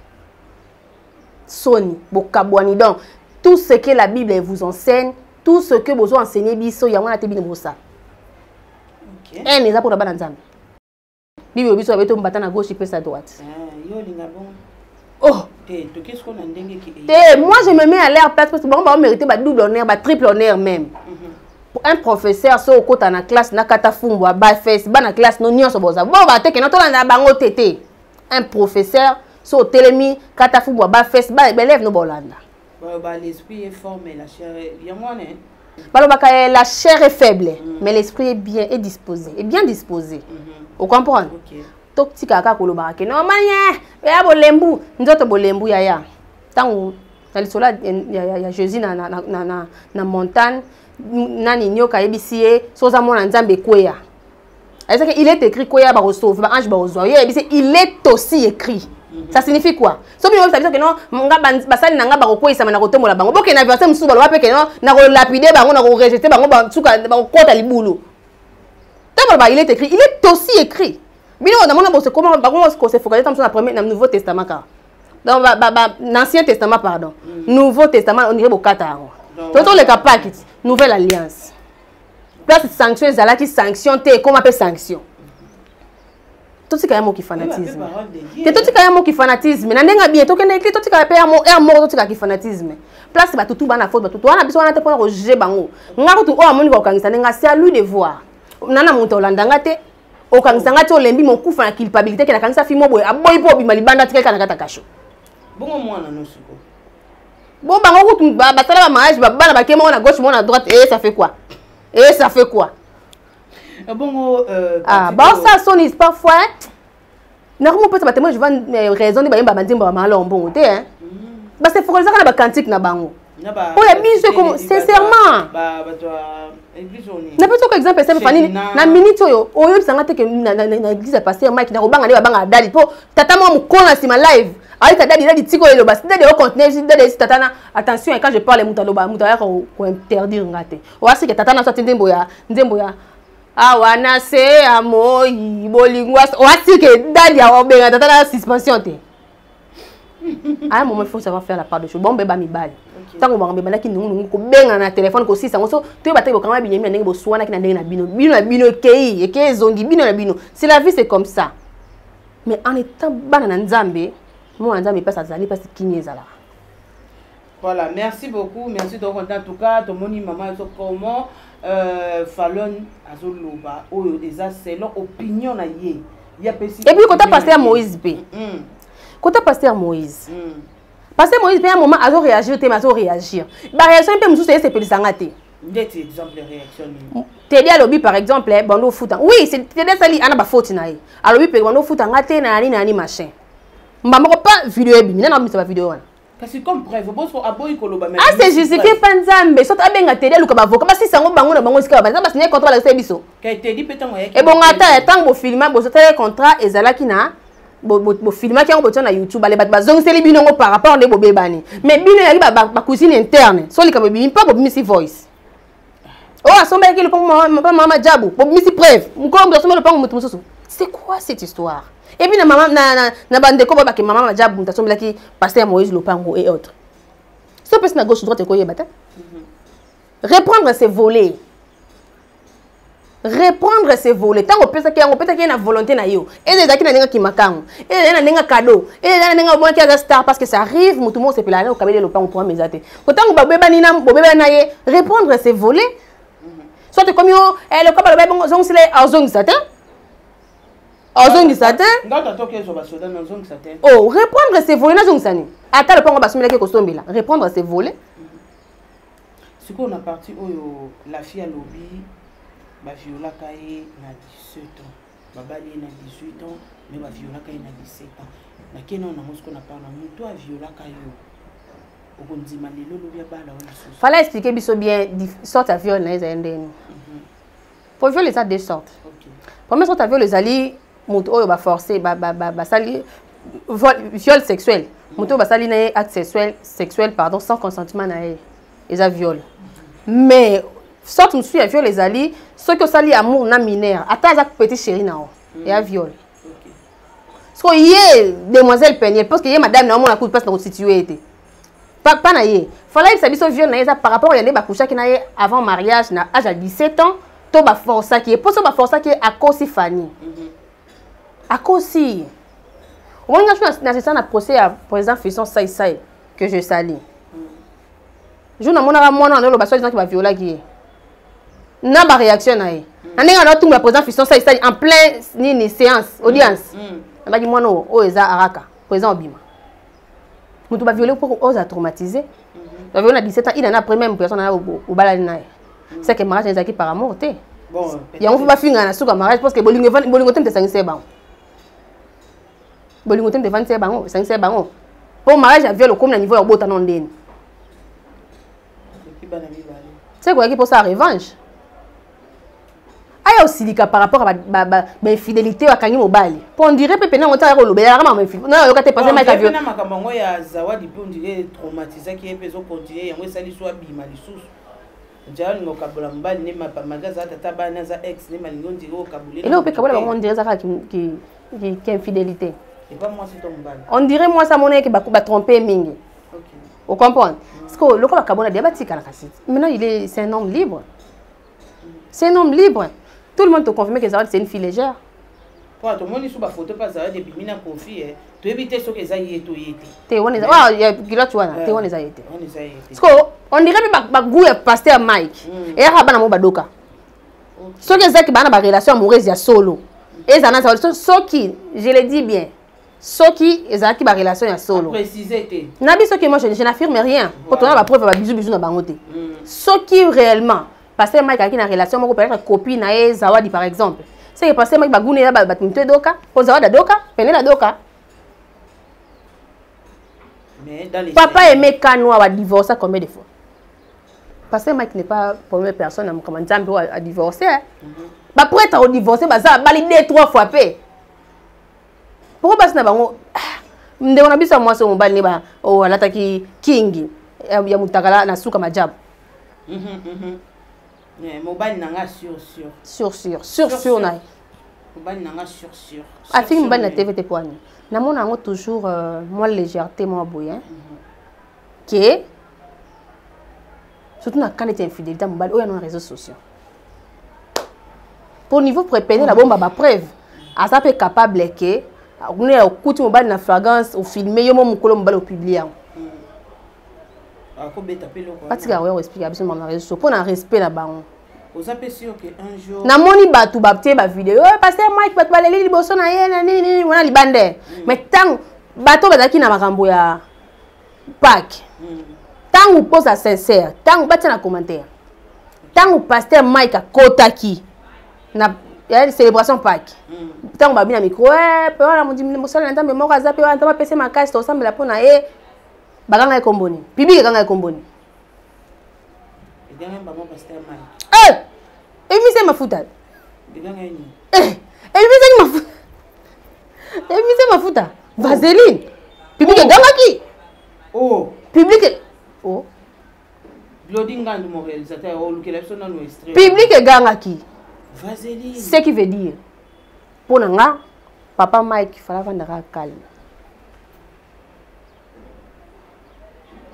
Soni bokabwani donc tout ce que la Bible vous enseigne, tout ce que vous enseignez biso yango na tebi bosa. OK. Eh neza pour ba Nzambe. Bible biso abeto mbata na gauche et à droite. Yo linga bon. Oh, qu'est-ce qu'on a dingue qui moi je me mets à leur place parce que bon, on mérite ba double honneur, ba triple honneur même. Un professeur so au côté na classe na kata fumbo ba face ba na classe no nyonso boza. Bon ba te ke na to na bango tété. Un professeur so telemi kata fumbo ba face ba élève no bolanda. Ba l'esprit est fort mais la chair est bien moins hein. Balobaka la chair est faible mais l'esprit est bien et disposé, est bien disposé. Vous comprenez? OK. Tok tika kaka koloba ke no manye ya bolembu nzoto bolembu ya tango na lisola ya Jésus na montagne nani nyoka yebisie soza mona Nzambe kweya. Est-ce que il est écrit kweya ba sauve ba ange ba ozwa yebise il est aussi écrit. Ça signifie quoi? So bien ça veut dire que non nga basali na nga ba kokwisa na kotemola bango boke na verset musuba lo pe ke non na ko lapider bango na ko rejeter bango ba tsuka ba kota libulu. Tellement il est écrit, il est aussi écrit. Bino na mona bosse comment qu'on se focaliser dans le Nouveau Testament car dans l'Ancien Testament pardon Nouveau Testament on dirait bokata tout les capacit Nouvelle Alliance place sanction ezala qui sanction te comment appelle sanction tout ce kaya mo ki fanatisme te tout ce kaya mo ki fanatisme na ndenga bien to kende écrit tout ce kaya pe mo tout ce kaya ki fanatisme place ba tutu bana faute ba tutu wana biso wana te pona ko juger bango ngako tu o amoni ba okangisa ndenga c'est à lui de voir nana monto landanga te okangisa ti olembi mokufa na culpabilité ke na kangisa fi moboye aboyi po bima libanda ti kaka na kata kasho bongo mwana no siko bon bango kutu basala ba mariage bana bakema na gauche na droite et ça fait quoi bongo ba ça sonne parfois na comment peut ba témoin je vais raison de ba yemba bandimba ba malo mbongo te hein ba c'est faut que na ba cantique na bango oh ya biso comme sincèrement na peut être exemple c'est fani na minute oyo bisanga te que na église pasteur Mike na robanga ne babanga dali po tata mo mukona sima live ali ta dali tiko elo bas dali au contenir dali tata na attention quand je parle muta ya ko interdire ngate o asi que tata na so ndembo ya awana se amoyi bolingwa o asi que dali ya obenga tata na suspension te à un moment il faut savoir faire la part de choses bon beba mi bali tango bango beba ki nungu ko benga na téléphone ko sisa ngoso to ba te ko kama binyemi na ndenge bo swana ki na ndenge na bino kei eke zongi bino na bino c'est la vie c'est comme ça mais en étant bana na Nzambe moi Nzambe passe azali passe kinyezala. Voilà, merci beaucoup, merci de content en tout cas ton moni maman so comment Fallon azoloba oyo déjà selon opinion na ye ya pesi. Et puis quand pasteur Moïse B. Côté pasteur Moïse. Pasteur Moïse pe un moment azo réagir te mazo réagir ba réaction pe mususu c'est pelisanga te ndeti exemple réaction Teddy alobi par exemple bando futa oui c'est Teddy sali ana ba faute na ye alobi pe bando futa ngate na nani machin mbamoko pas vidéo ebimi na mbisa ba vidéo wana kasi comme preuve boso aboyi koloba mais ah c'est justifié pas nzambe soto abenga Teddy aluka ba avocat basi sango bango na bango sika ba basi ne contrat la sebiso kay Teddy petango yaki et bon ata tant bo filma bo soto contrat ezalaki na bo filma ki yango botia na YouTube ale bat bazongiseli binongo par rapport nde bobebani mais bino yaki ba cousine interne so lika bobimi pas bobimisi voice oh asombelaki le mama Jabu bobimisi preuve mkombo asombe le pango mutu mususu c'est quoi cette histoire et puis na maman na bandeko ba ke mama Jabu mutu asombelaki Pasteur Moïse Lopango et autres so pesi na gauche droite ko yebata reprendre ses volets reprendre ses volets tant opesa ki yango pesa ki na volonté na yo et les akina nenga kimakango et na nenga cadeau et na nenga moi ki a star parce que ça arrive mutu mo se pelana au kabele Lopango pour mesate kotango ba beba nina bobeba na ye reprendre ses volets soit comme yo le kaba ba bongo zong sile azong satin ngata toke zo ba soda na zong satin oh reprendre ses volets na zong sani ata le pango ba sombela ke kostombela reprendre ses volets ce qu'on a parti oyo la fille a lobby ba viola kai na 17 ans babali na 18 ans mais ba viola kai na 17 ans na kena na mosko na parla muto a viola kai yo okondima lelo lobya bala wala so fallait expliquer biso bien sorte à viol na ezendeni pour viol les a deux sortes première sorte à viol les ali muto oyo ba forcer ba sali viol sexuel muto ba sali na acte sexuel pardon sans consentement na les a viol mais sorte monsieur a viol les ali ceux qui sali amour na mineur ata za petit chéri na et a viol parce que yé demoiselle Peniel parce que yé madame na mona coup passe na constituer été pas na yé fallait ça biso viol na yé par rapport yande ba coucha ki na yé avant mariage na âge à 17 ans to ba força qui pour ça ba força qui à cause Fanny à cause si on a ça na procès à président Fisson Sai que je sali je na mona mona na lo ba soit qui va violer qui na ba réaction na yé na ninga na tout le président Fisson Sai en plein ni séance audience ba ki mona o eza araka président Obima mutu ba violer pour osa traumatisé ba violer na 17 ans il en a après même personne na au balali na c'est que mariage ezaki par amour te bon yango faut ba finga na suka mariage parce que bolingo temte sangise bango bolingo temte vanse bango sangise bango pour mariage à viol comme na niveau ya bota non ndeni c'est quoi qui pour ça revanche aya osilika par rapport à ba infidélité wa kangi mobali pour on dirait pepe na ngota ko lobela kama ma infidélité na yo ka te passer ma viol na makambo ya zawadi pe on dirait traumatisé qui est peso continuer yango sali so abima lisusu njalo ngokabola mbali ne magaza tata bana za ex ne malingo ndiro okabule et là on peut kabola on dirait ça qui infidélité et pas moi c'est ton mbali on dirait moi ça monnaie que ba tromper mingi OK vous comprenez parce que le quoi kabona diabatika la cassette maintenant c'est un homme libre c'est un homme libre tout le monde te confirme que Zawadi c'est une fille légère pour tout le monde sous ba photo pas Zawadi depuis mina confie tu éviter ce que ça y est to yete te on est ah il y a kilo tu vois te on est ayete on est ayete parce que on dirait ba goût ya pasteur Mike et rabana mo badoka ce que ça qui bana ba relation amoureuse ya solo et ça na ce qui je le dis bien ce qui ça qui ba relation ya solo préciser te na biso que moi je n'affirme rien pour ton ba preuve ba bisou na bangote ce qui réellement pasteur Mike qui na relation moko peut-être copine na Zawadi par exemple c'est que pasteur Mike ba goût na ba batumte doka pour Zawadi doka pene la doka. Mais dans les papa aimait Kanoa a divorcé combien de fois? Parce que Mike n'est pas la première personne à me commander à divorcer. Bah prêtre à divorcer, bah ça a validé 3 fois paix. Pourquoi parce que on a vu ça moi sur mon bal neba oh l'attaque king ya mutakala na suka majab. Mais mon bal nanga sur na. Mon bal nanga sur. A film bal na TV te poani. Na mon ango toujours moi légèreté moi boyen. Que surtout na quand était infidélité mon bal ou dans les réseaux sociaux. Pour niveau préparer la bombe à preuve. À ça peut capable que on est au coup de mobile na flagrance au filmer yo mon colo mobile au publier. Ah ko beta pelo quoi. Parce que ouais expliquer absolument na réseaux sociaux pour un respect là bas. Vous avez sûr que un jour na moni batu babte ba vidéo parce que Mike batu baleli liboso na ye na nini wana libande mais tant bato bazaki na makambo ya Pâques. Tant ou pose à sincère, tant ou bâti na commentaire. Tant ou pasteur Mike a kotaki. Na célébration Pâques. Tant ou babi na micro, pe wana mo di mo sala na ntambe moko azape wana ntama pese makasi to sambela pona e baganga ekomboni. Public ganga ekomboni. Edanga mbamo pasteur Mike. Emise mafuta. Edanga ni. Emise mafuta. Emise mafuta. Vaseline. Public ganga ki? Oh. Public. Oh. Blooding and mon réalisateur ou le qu'elle sonne dans extrait. Public ganga ki? Vaseline. Ce qui veut dire pour nga papa Mike fallait vendre calme.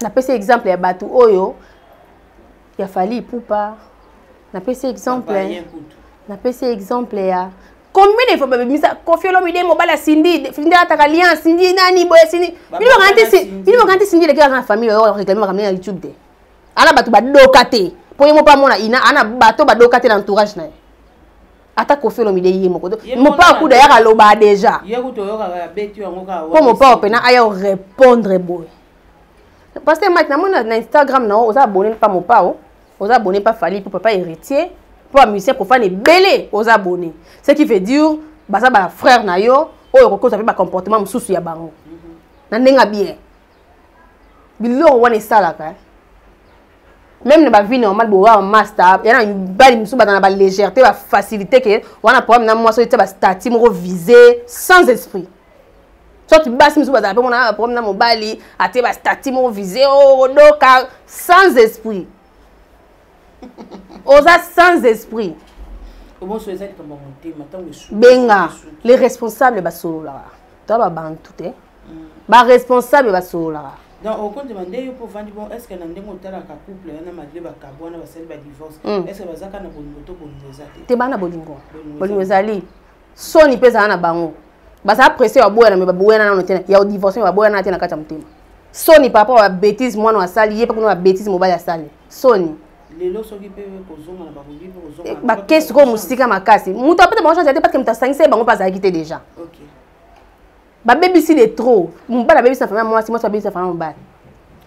Na pese exemple ya batu oyo ya fali pupa. Na pese exemple. Na pese exemple ya combien de fois babimisa Koffi Olomide mobala Cindy ataka alliance Cindy nani boy Cindy. Bino kanti Cindy le gars na famille oyo réclamer ramener na YouTube de. Ana batu badoka te. Po yemo pa mona ina ana bato badoka te na entourage na. Ata Koffi Olomide yemo ko. Mo pa ku d'ailleurs aloba déjà. Yeko to yo ka betu yango ka. Ko mo pa opena aya répondre boy. Parce que maintenant na Instagram na oza abonné pas mo pa o. Oza abonné pas fali pour papa héritier. Pour musicien profane belé aux abonnés. Ce qui veut dire basa ba frère na yo oyo ko ça fait ba comportement mususu ya bango. Na ndenga bien. Bilo wana sala ka. Même ne ba vie normal bo wa master, yana bali musu ba na ba légèreté ba facilité que wana problème na moi so ba statut mo visé sans esprit. Soit tu basse musu ba za pe mo na problème na mobali, ate ba statut mo visé o doka sans esprit. Osa sans esprit. Benga, les responsables basolo là. Toi ba bantu te. Ba responsable basolo là. Donc on compte demander pour vendre bon est-ce que na ndengo tala ka couple na madle ba kabwana ba sel ba divorce. Est-ce que bazaka na bolingo to bolingo zate. Te bana bolingo. Bolingo zali. Soni pesa na bango. Basa apprécier wa boya na me ba boya na tena. Ya divorce ba boya na tena kata mutema. Soni papa wa bêtise mwana wa sali, yepa kuna bêtise mobile ya sali. Soni. Lelo soki pe kozonga na bakondi pe kozonga. Ba qu'est-ce ko musika makasi. Muto apeta ba chance parce que mutasangise bango pas akité déjà. OK. Ba baby si de trop. Mbala baby sa famille moi si moi sa baby sa famille mbala.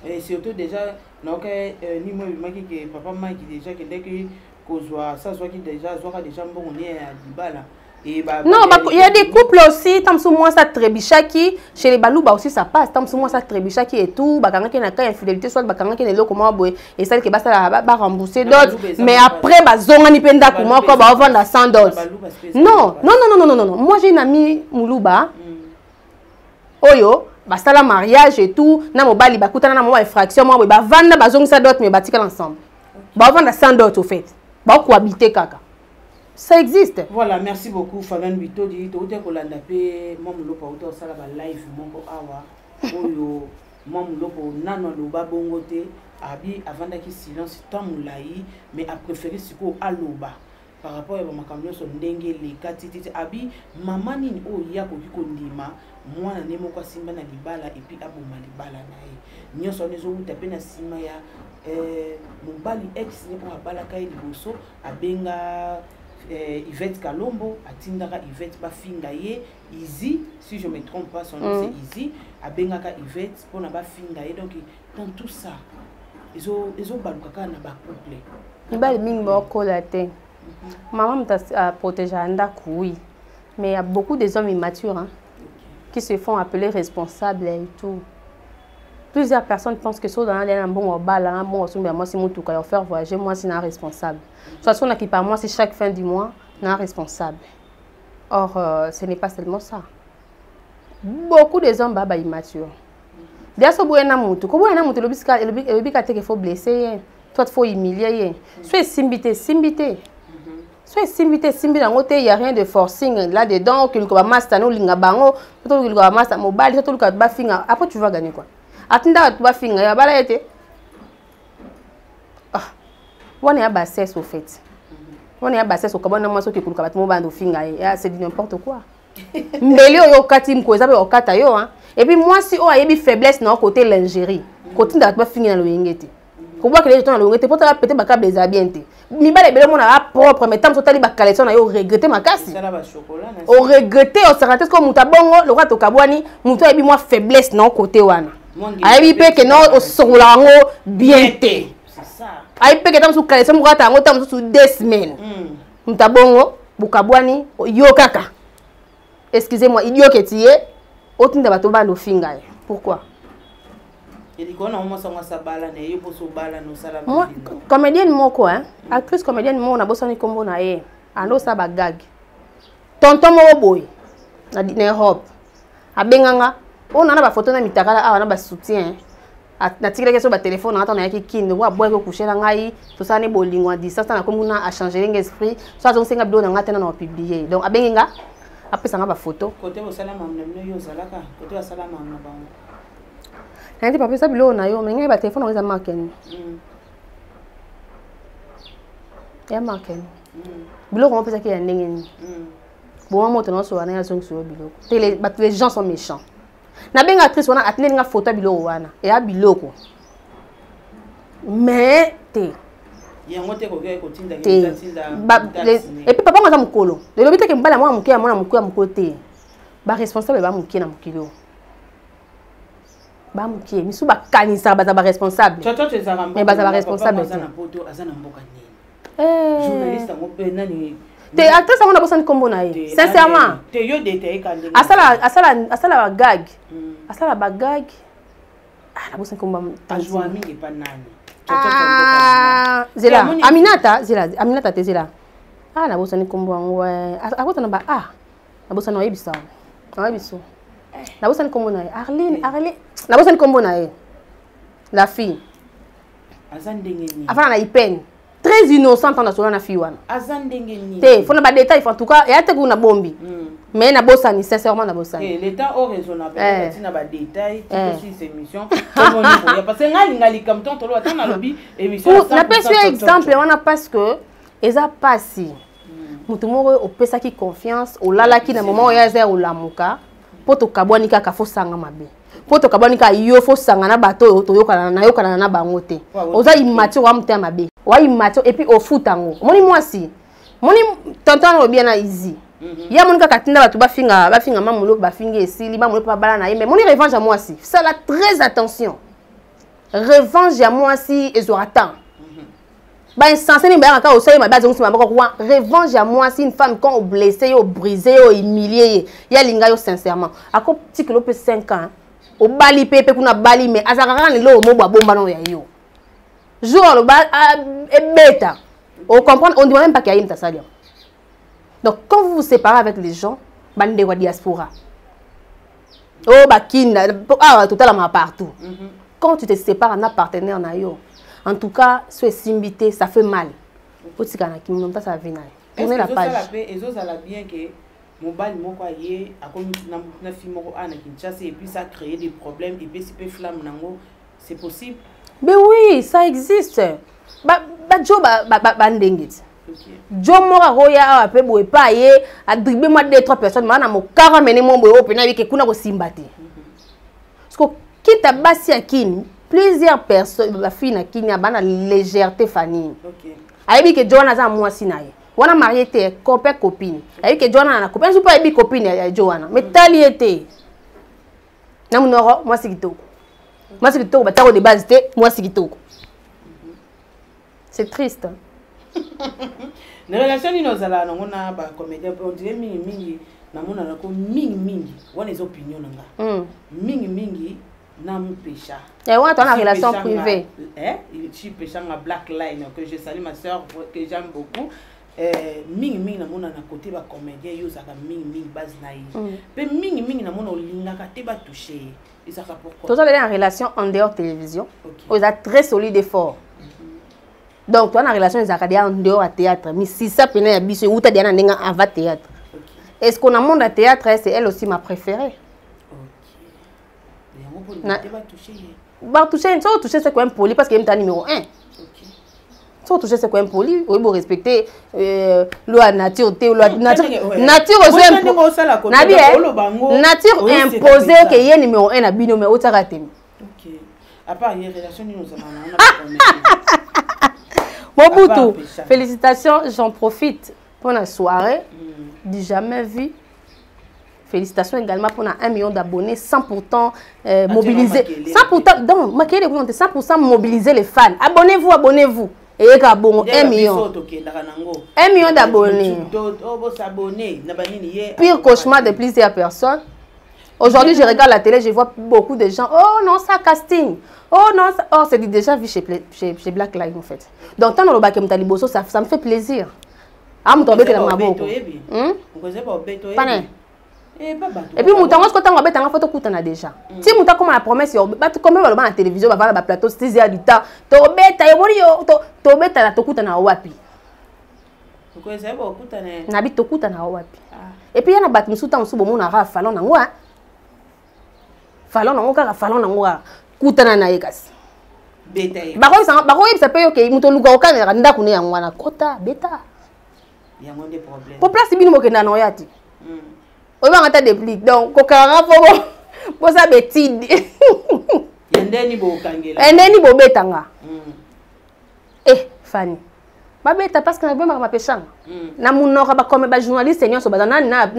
Et surtout déjà donc ni moi maki que papa Mike déjà que dès que kozwa ça soit qui déjà mbongo ni ya dibala. Non, il y a des couples aussi, tant que moi ça trébichaki, chez les balouba aussi ça passe, tant que moi ça trébichaki et tout, bakanga qui n'a qu'à infidélité, soit bakanga qui n'est là comment boy, et celle qui va ça rembourser d'autres, mais après bazonga ni penda pour moi quand va vendre à 100 $. Non, moi j'ai une amie Moulouba, oyo, basta la mariage et tout, na mobali bakutana na mo infraction, moi ba vendre bazonga ça d'autres mais batika ensemble, ba vendre à 100 $ au fait, ba cohabiter kaka. Ça existe. Voilà, merci beaucoup Fabian Bito dit to te kolanda pe mamulopa auto sala ba live moko awa oyo mamulopo nano loba bongo te abi avanda ki silence tamulai mais a préféré siko aloba par rapport à makamyo so ndenge le katiti abi mama nini o ya ko kondima mwana ne moko simba na libala et puis aboma libala nae nyoso nezo uta pe na sima ya mobali ex ne pour abala kai liboso abenga Yvette Kalombo, atindaka Yvette bafinga ye Easy, si je me trompe pas son nom c'est Easy, abengaka Yvette pour na bafinga ye donc dans tout ça ils ont balukaka na ba couple. Ibali mingi ba kola te. Maman m'a protégé anda oui, mais il y a beaucoup de hommes immatures hein, qui se font appeler responsables et tout. Plusieurs personnes pensent que si dans un bon bal, un bon moi c'est mon tout cas faire voyager, moi c'est un responsable. De toute façon, qui par moi c'est chaque fin du mois, un responsable. Or, ce n'est pas seulement ça. Beaucoup de hommes baba immatures. D'ailleurs, si vous avez un moutou, comment un moutou, il faut blesser, toi il faut humilier. Soyez simbité. Soyez simbité, il n'y a rien de forcing là-dedans, que le master no linga bango, que le master mobile, que le bafinga. Après tu vas gagner quoi? Attends, tu vas finir, ya bala été. Ah, on est à bassesse au fait. On est à bassesse au cabane, moi, ce qui est pour le cabane, mon finga, c'est du n'importe quoi. Mais yo kati mkoza be okata yo hein. Et puis moi si on a une faiblesse non côté lingerie, côté n'a pas fini dans le yengeti. Ko bois que les gens dans le yengeti pour te péter ba câble déshabillenté. Mi ba les belle mon a propre mais tant so tali ba collection na yo regretter makasi. O regretter o sera comme muta bongo le roi to kabwani muta et puis moi faiblesse non côté wana. ayebi pe ke no osokola ngo bien te. C'est ça. Ayebi pe ke tam su kalesa mo kata ngo tam su 2 semaines. Mutabongo bukabwani yo kaka. Excusez-moi, idiot que tu es, autant de bateau ba no finga. Pourquoi? Moi, comédienne moko hein, actrice comédienne moko na bosani kombo na ye. Ando sa ba gag. Tonton mo boy. Na Europe. Abenganga, on a ba photo na mitakala awa na ba soutien. Na tikele keso ba téléphone na tona yaki kin wa boy ko coucher na ngai, to sa ne bolingo a distance na komuna a changer l'esprit. So zo senga bilo na ngata na publier. Donc abenga après ça ba photo. Côté au salama na yo zalaka, côté au salama na bango. Nandi papa ça bilo na yo, mais ngai ba téléphone on les a marqué. Ya marqué. Bilo comment peut ça qu'il y a ndenge. Bon moi tellement sur na ya son sur bilo. Les gens sont méchants. Na benga actrice wana atene nga photo bilo wana. Et ya biloko. Mais te et puis papa ngaza mukolo le lobite ke mbala mwa mukia mwana mukia mukote ba responsable ba mukia na mukilo ba mukia misu ba kanisa ba ba responsable mais ba ba responsable journaliste mo pe nani te actrice ngona bosani kombo na ye sincèrement te yo détail kan asala ba gag na bosani kombo tajwa mingi pa nani Zela Aminata te zela na bosani kombo ngo akota na ba na bosani no yebisa na yebiso na bosani kombo na Arlene na bosani kombo na la fille azandengeni afana na ipen très innocente na solo na fille wana azandengeni te fona ba détail en tout cas ya te kuna bombi mais na bosani sincèrement na bosani l'état au raisonnable na ba détail sur ces émissions comme on y parce que ngali comme ton tolo atana lobi émission na pesi exemple wana parce que eza pasi mutu moko opesaki confiance olalaki na moment oya za olamuka poto kabwani kaka fo sanga mabe poto kabwani ka yo fo sanga na bato to yokana na bango te oza imati wa mutema mabe wa imati et puis ofutango moni mwasi moni tonton lo bien na easy ya monika katinda batu bafinga mamulo bafinga esili mamulo pa bala na ye mais moni revanche à moi si ça la très attention revanche à moi si ezoratan ba insensé ni ba ka osay ma ba zongi ma kwa revanche à moi si une femme quand on blessé ou brisé ou humilié ya linga yo sincèrement ako petit kilo pe 5 ans o bali pepe kuna bali mais azakaka lelo mo bomba no ya yo jour le ba ebeta on comprend on dit même pas qu'il y a une tassalia. Donc quand vous vous séparez avec les gens bande de diaspora oh bakinda totalement partout quand tu te sépares d'un partenaire na yo en tout cas ce simbité ça fait mal aussi kana ki mon ça vient tourner la page ezo ça la bien que mobile moko aye akomi na film moko ana Kinshasa et puis ça crée des problèmes et puis c'est flamme nango c'est possible. Mais oui ça existe ba jo ba ndengeti jo mora roya ape boye pa ye a dribler moi 2-3 personnes mana mo 40 mene mo boye open avec kuna ko simbati parce que kita basi akini plusieurs personnes la fille na kini bana légèreté famille ayebi ke Joanna za mwasi na ye wana marié te copain copine ayebi ke Joanna na copain je pas ayebi copine ya Joanna mais tali était na munoro mwasi kitoko batako de base te mwasi kitoko c'est triste. Les relations ni nozala na ba comédien on dirait mingi na mona na ko mingi wana les opinions nanga mingi na mpesha et ouais toi na relation privée il chi pesha nga Black Line que je salue ma sœur que j'aime beaucoup mingi na mona na côté ba comédien yo zaka mingi base na yi pe mingi na mona olingaka te ba toucher et ça pourquoi toi en relation en dehors télévision vous êtes très solide et fort. Donc, toi, la relation des académiens en dehors à théâtre, mais si ça peut être bien, ou t'as dit en va théâtre. Est-ce qu'on a un monde à théâtre, c'est elle aussi ma préférée. Bah, toucher, c'est quand même poli parce qu'elle est numéro 1. Si toucher, c'est quand même poli, il faut respecter la nature, nature imposée qu'il y ait numéro 1 à bino, mais au taratem. Ok. À part les relations, nous avons Mobutu, félicitations, j'en profite pour la soirée. Du jamais vu Félicitations également pour 1 million d'abonnés, 100% mobilisés. 100%, donc, 100% mobiliser les fans. Abonnez-vous, abonnez-vous. Et il y a 1 million. 1 million d'abonnés. Pire cauchemar de plusieurs personnes. Aujourd'hui, je regarde la télé, je vois beaucoup de gens. Oh non, ça casting. Oh non, oh, c'est déjà vu chez Black Live en fait. Donc, tant que ça me fait plaisir. Ah, je suis dans ma bouche. Et puis, je suis en photo déjà. Si je suis comme la promesse, comme on la télévision, on va la plateau 6 heures du temps. Tu et puis, il y a des gens qui sont falon nango kaka falon nango kutana na yekas bako yebisa pe yoke muto luka okanela ndako ne yango wana kota beta yango nde problème po place bino mokenda na oyati oyebanga ta déplique donc kokanga po sa betide endeni bo betanga Fanny babeta parce que na bema mapeshanga na munoko ba comme ba journaliste nyonso ba nana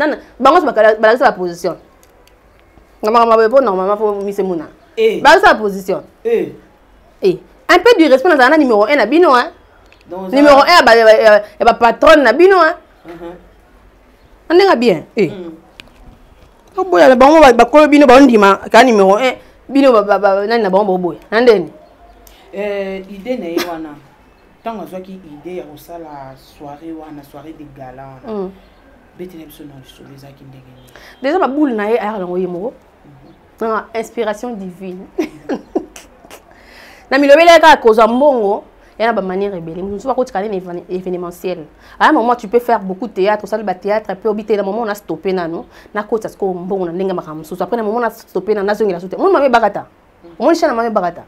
bango ba la position. Normalement, il faut miser Mouna. Dans sa position. Un peu du respect dans un numéro 1 à Bino. Numéro 1 à patron à Bino. On est bien. On peut aller bon, on va Bino Bandima, car numéro 1, Bino n'a bon bobo. Idée n'est pas là. Tant qu'on soit qui idée, on a la soirée ou la soirée de gala. Déjà, ma boule n'a pas inspiration divine. Na milobele ka koza mbongo, il y a une manière rebelle. Nous sommes pas événementiel. À un moment tu peux faire beaucoup de théâtre, ça le théâtre et puis obiter le moment on a stoppé nano, na kota sko mbongo na ndenge makamusu. Après le moment on a stoppé na zongi la soute. Moi mame bagata. Moi chana mame bagata.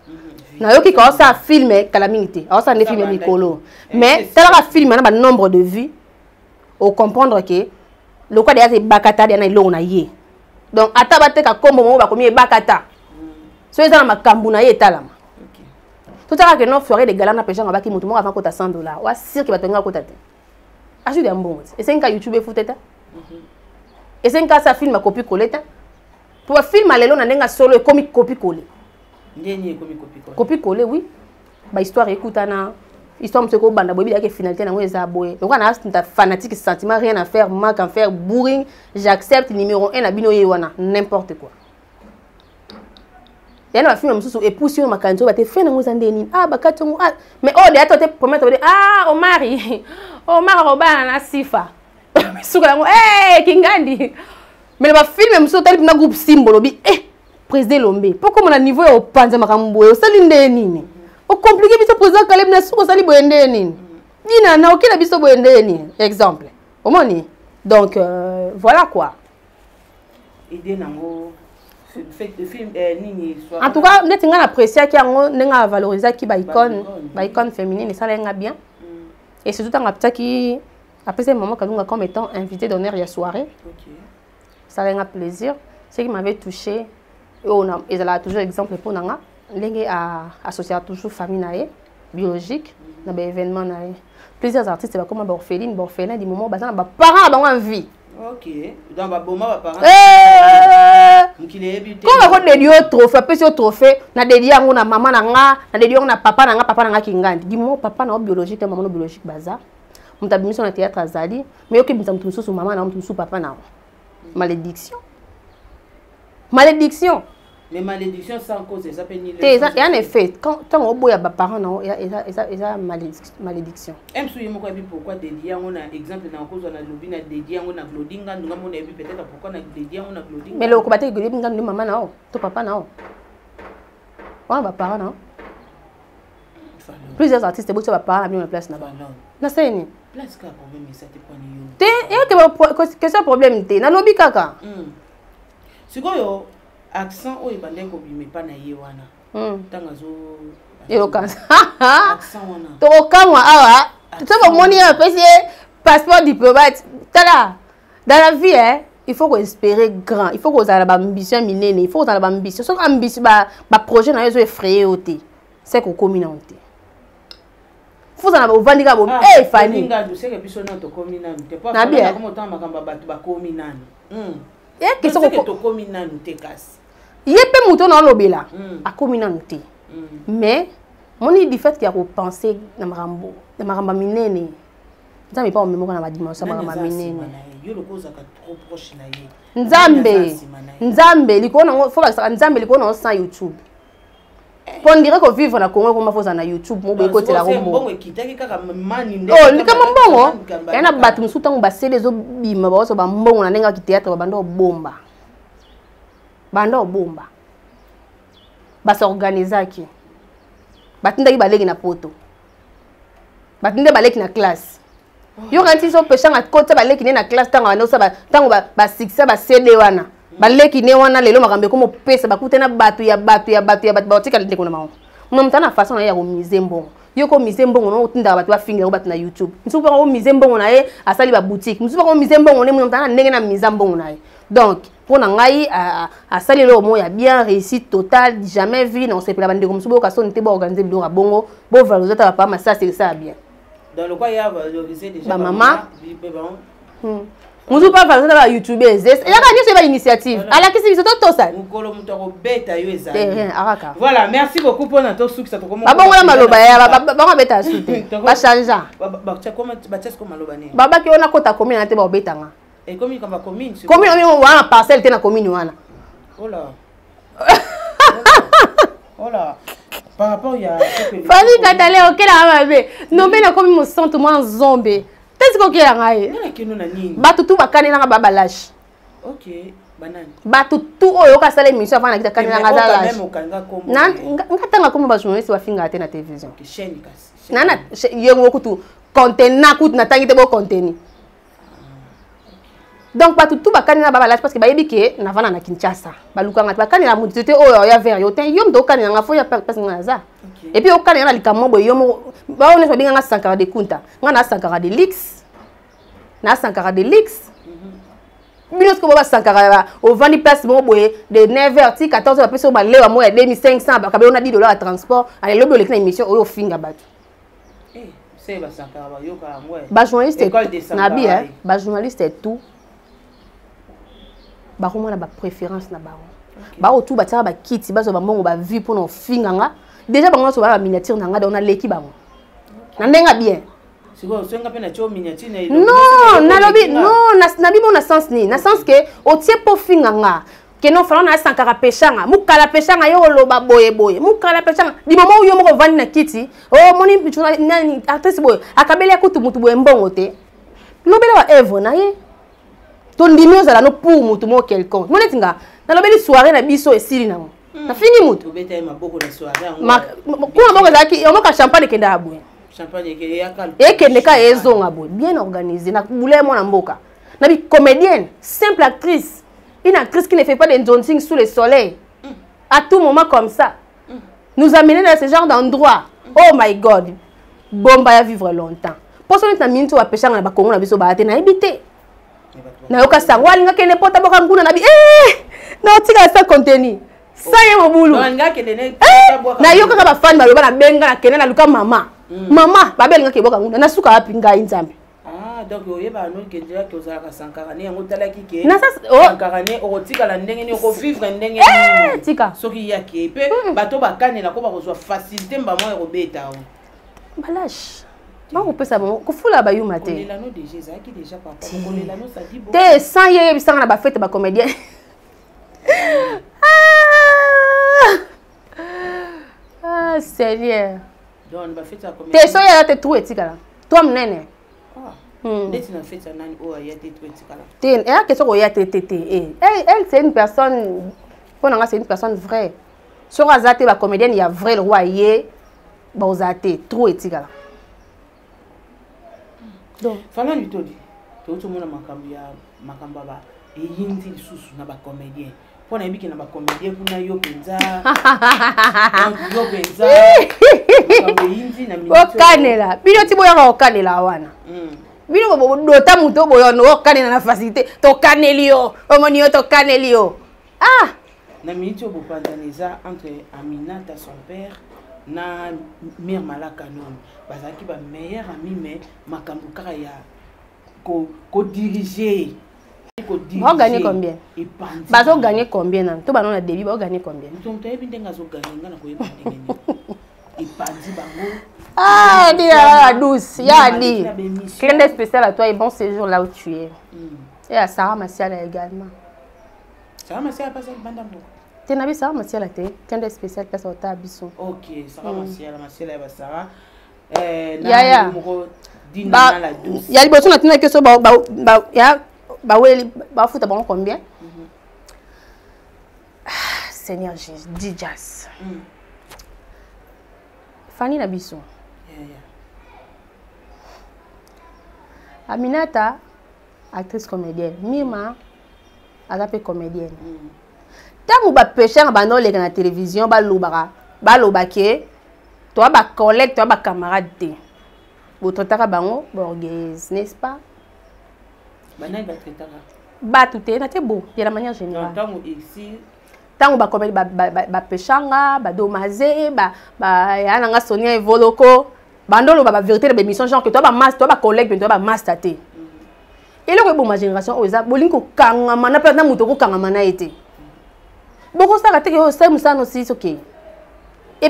Na yoki quand ça filmer calamité. Alors ça ne filme mikolo. Mais tel la film na ba nombre de vues au comprendre que le quoi derrière c'est bakata derrière lo na yé. Donc atabate ka kombo mo ba komi bakata. So eza na makambu na ye talama. Tout à que non ferait des galants na pêcher ngaba ki mutu mo avant kota $100. Wa sir ki batenga kota te. Ajoute un bon. Et c'est un YouTube fouteta. Et c'est un ça film copie coller ta. Pour film alelo na ndenga solo comme copie coller. Ndeni copie coller. Copie coller oui. Ba histoire écoutana. Histoire monsieur ko banda bobi avec finalité na ngeza boye. Donc on a un fanatique sentiment rien à faire, manque à faire bourring, j'accepte numéro 1 na bino yewana n'importe quoi. Et là film mususu épouse yo makanzo ba te fait na ngeza ndeni. Ah bakatongo mais oh de atote promettre Omar robana na sifa. Misuka yango kingandi. Mais le film mususu tali na groupe symbole bi président Lombe. Pourquoi mon niveau au panza makambo yo sali ndeni? Au compliqué biso président Caleb na suko sali boyende nini dina na okila biso boyende nini exemple omoni donc voilà quoi idée nango fait de film nini soit en tout cas neti nga apprécier ki yango nenga valoriser ki ba icône féminine ça lenga bien et surtout tant apta ki après ce moment kalunga comme étant invité d'honneur ya soirée ça lenga plaisir ce qui m'avait touché on a ils a toujours exemple pour nanga Lengue a associé toujours famille biologique dans des événements plusieurs artistes comme orpheline du moment bazana ba parents ba en vie OK dans ba boma ba parents comme on dédié au trophée petit trophée na dédié yango na maman na dédié na papa na kingandi du moment papa na biologique et maman biologique baza mutabimiso na théâtre azali mais yoki mutamtu so maman na mutu papa na malédiction mais malédiction sans cause, ça peut nier. Et en effet, quand on boit à parents, il y a malédiction. Pourquoi dédié on a exemple dans cause on a lobby na dédié on a glodinga nous avons peut-être pourquoi on a dédié on a glodinga. Mais le combattre glodinga de maman na to papa na on va parents na. Plusieurs artistes bossent à parents na place na ba. Na c'est ni. Place ka problème ça te prend yo. Te que problème te na lobby kaka. Sikoyo accent o ebande ko bime pa na ye wana tanga zo eloquence accent wana to kamwa awa tu sais moni un passeport diplomate tala dans la vie il faut espérer grand il faut qu'on ait ambition minene il faut qu'on ait ambition so ambition ba projet na yo effrayé oté c'est ko communauté faut ça na vandika bo Fanny nga du c'est que biso na to communauté pas na bien comme tant makamba ba communauté et que ça ko komi nanu te kasi yepe muto na lobela akomi nanu te mais moni du fait qu'il y a repenser na maramba minene nzambe pas omemo na dimension maramba minene yo lokoza ka trop proche na ye nzambe likona ngo faut que nzambe likona sans YouTube pour dire que vivre na Congo comme faut na YouTube mo be côté la rombo bongo kitaki kaka mani nde oh ndika mbongo yana batu musuta ngo basele zo bima ba so ba mbongo na nenga ki théâtre bando bomba basa organizaki batindaki baleki na poto batinde baleki na classe yo kanti so peshanga kota baleki na classe tango ba succès ba CD wana baleki ne wana lelo makambe komo pesa bakutena batu ya batika lende kona mawo mumtana façon ya ko mise mbongo yo ko mise mbongo no utinda batu bafinga batu na YouTube msupa ko mise mbongo na ye asali ba boutique msupa ko mise mbongo ne mumtana ndenge na mise mbongo na ye donc pour ngai asali le mo ya bien réussite totale jamais vu non c'est pour la bande comme suba ka son te bo organiser bilo bongo bo valoriser ta papa ça c'est ça bien dans le quoi il y a valoriser déjà ba maman muzu pas valoriser ba youtubeurs et la gagner c'est ba initiative ala kisi biso to ça ngolo muto ko beta yo eza araka voilà merci beaucoup pour notre souk ça to comment ba bongo la maloba ya ba beta soute ba changer ba tia comment ba tia ko maloba ne baba ki ona kota commune na te ba betanga et commune comme commune commune on wana parcelle te na commune wana oh là par rapport ya Fali katale okela mabe no be na komi mo centre moi zombe tesi ko kela ngai na kino na nini batutu bakane na baba lâche OK banani batutu oyo ka sala émission avant na kita kanela ngaza lâche même okanga kombo na ngatanga komo ba journaliste wa finga te na télévision chaîne kasi nana yengo kutu contenant kutu na tangi te bo contenu donc batutu bakane na baba lâche parce que bayebi ke na vana na Kinshasa balukanga bakane na mutu te oyo ya vers yo te yom do kanela nga fo ya parce que ngaza et puis okane na likamo bo yomo ba on so binga sankara de kunta ngana sankara de lix na sankara de lix binos ko ba sankara au vandi place mo boye de 9h ti 14h après so ba lewa mo ya 2500 ba kabe on a $10 à transport allez lobi le émission oyo finga batu c'est ba sankara ba yo ka moi ba journaliste na bi ba journaliste tout ba ko mona ba préférence na ba ba o tout ba tira ba kiti ba so ba mbongo ba vie pour no finga nga déjà bango so ba miniature na nga on a leki bango na ndenga bien siko senga pe na cho miniature na non na lobi non na bi mon sens ni na sens que o tie po finga nga que non fala na sankara peshanga mukala peshanga yo loba boye mukala peshanga di mama yo moko vandi na kiti oh moni nani artiste boye akabeli akutu mutu boye mbongo te lobela wa Eve na ye to ndimi ozala no pour mutu mo quelconque mo netinga na lobeli soirée na biso esili na mo na fini mutu obeta maboko na soirée kuna moko zaki yo moka champagne kenda abwe champagne ke yakal ekende ka ezonga boye bien organisé na boule mo na mboka na bi comédienne simple actrice une actrice qui ne fait pas de dancing sous le soleil à tout moment comme ça nous amener dans ce genre d'endroit oh my god bomba ya vivre longtemps pour ça na minto wa peshanga na ba kongo na biso ba te na ebité na yoka sango alinga kene pota boka nguna na bi na tika sa contenu ça y est mon boulot na yoka ka ba fan ba loba na benga na kene na luka mama ba belinga ke boka nguna na suka api ngai nzambe donc oyeba no ke déjà que ozala ka sankara ne yango talaki ke na sankara ne okotika la ndenge ni ko vivre ndenge ni tika soki yake pe bato bakanela ko ba kozwa facilité mbamo ya kobeta balash Mako pesa bon, kufula ba yuma te. Kolela no déjà ça qui déjà papa. Kolela no ça dit bon. Te sans yé bisanga na ba fête ba comédien. Ah Seigneur. Donc ba fête ba comédien. Te so ya te tout etikala. Toi mnene. Ndeti na fête nani o ya te tout etikala. Te e question ko ya te elle c'est une personne c'est une personne vraie. Sur azate ba comédienne il y a vrai le roi yé ba ozate trop etikala. Donc fala litodi to to mona makambo ba eyindi lisusu na ba comédien pona ebiki na ba comédien kuna yo penza yo penza eyindi na minute okanela bino ti boya okanela wana bino bo do ta muto boyo no okanela na facilité to kanelio omoni yo to kanelio na minute bo pandaneza entre Aminata son père na mère Malaka non bazaki ba meilleur ami mais makambo kaka ya ko diriger Vous gagnez combien? Vous gagnez combien? Tout le monde a débit, vous gagnez combien? Ah, dis à la douce, il y a dit. Clin d'œil spécial à toi et bon séjour là où tu es. Et à Sarah Massiala également. Sarah Massiala passe à Bandambo. Tu n'as pas Sarah Massiala, clin d'œil spécial passe au Tabisson. Ok, Sarah Massiala et Sarah. Ya. Il y a des personnes qui ont fait combien? Seigneur Jésus, Dijas. Fanny Nabisson. Aminata, actrice comédienne. Mima, elle comédienne. Tant que tu pêches dans la télévision, tu as des collègues, tu as des camarades. Votre tarabango, borghese, n'est-ce pas? Tout est beau, de la manière générale. Tant que tu pêches, tu Sonia Voloko, bandolo ba vérité de mission genre que toi ba collègue toi ba master té. Et là que ma génération oza bolinko kanga mana pe na muto ko kanga mana été. Boko ça que yo ça musa no si OK. Et